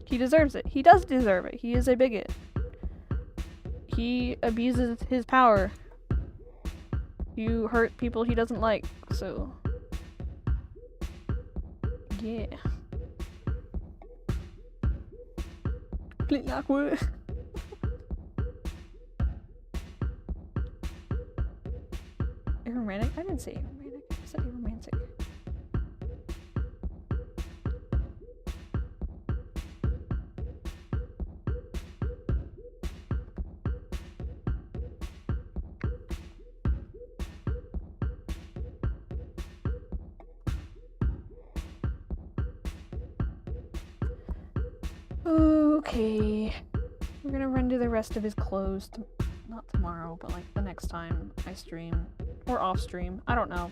He deserves it. He does deserve it. He is a bigot. He abuses his power. You hurt people he doesn't like, so... yeah. Flint Lockwood. Aromantic? I didn't say aromantic. I said aromantic. Okay. We're gonna render the rest of his clothes. Not tomorrow, but like the next time I stream. Or off stream. I don't know.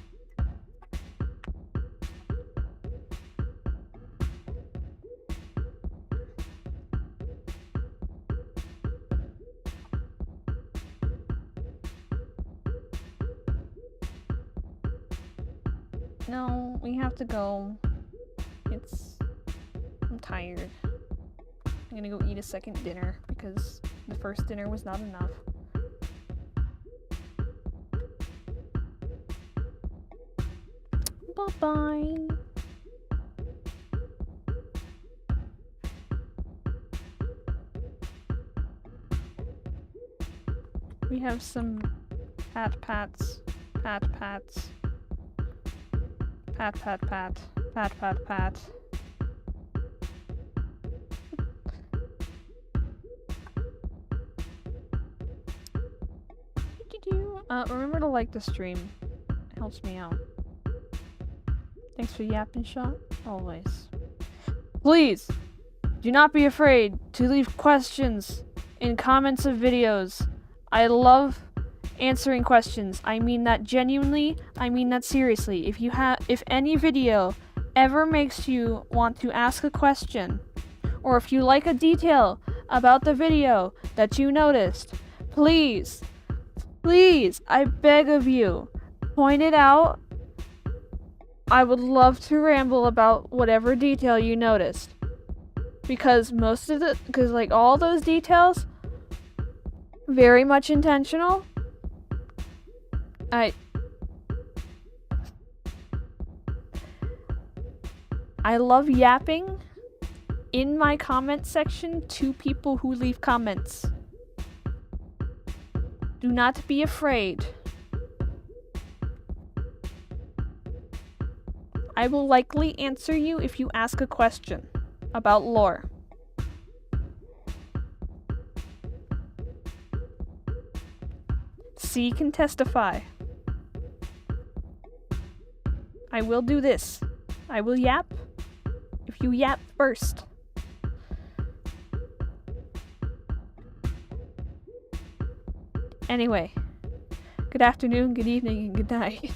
No, we have to go. I'm tired. I'm gonna go eat a second dinner because the first dinner was not enough. Bye-bye. We have some pat pats. Pat pats. Pat pat pat. Pat pat pat. Remember to like the stream. It helps me out. Thanks for yapping, Shot. Always. Please, do not be afraid to leave questions in comments of videos. I love answering questions. I mean that genuinely. I mean that seriously. If any video ever makes you want to ask a question, or if you like a detail about the video that you noticed, please, I beg of you, point it out. I would love to ramble about whatever detail you noticed. Because all those details, very much intentional. I love yapping in my comment section to people who leave comments. Do not be afraid. I will likely answer you if you ask a question about lore. C can testify. I will do this. I will yap if you yap first. Anyway, good afternoon, good evening, and good night.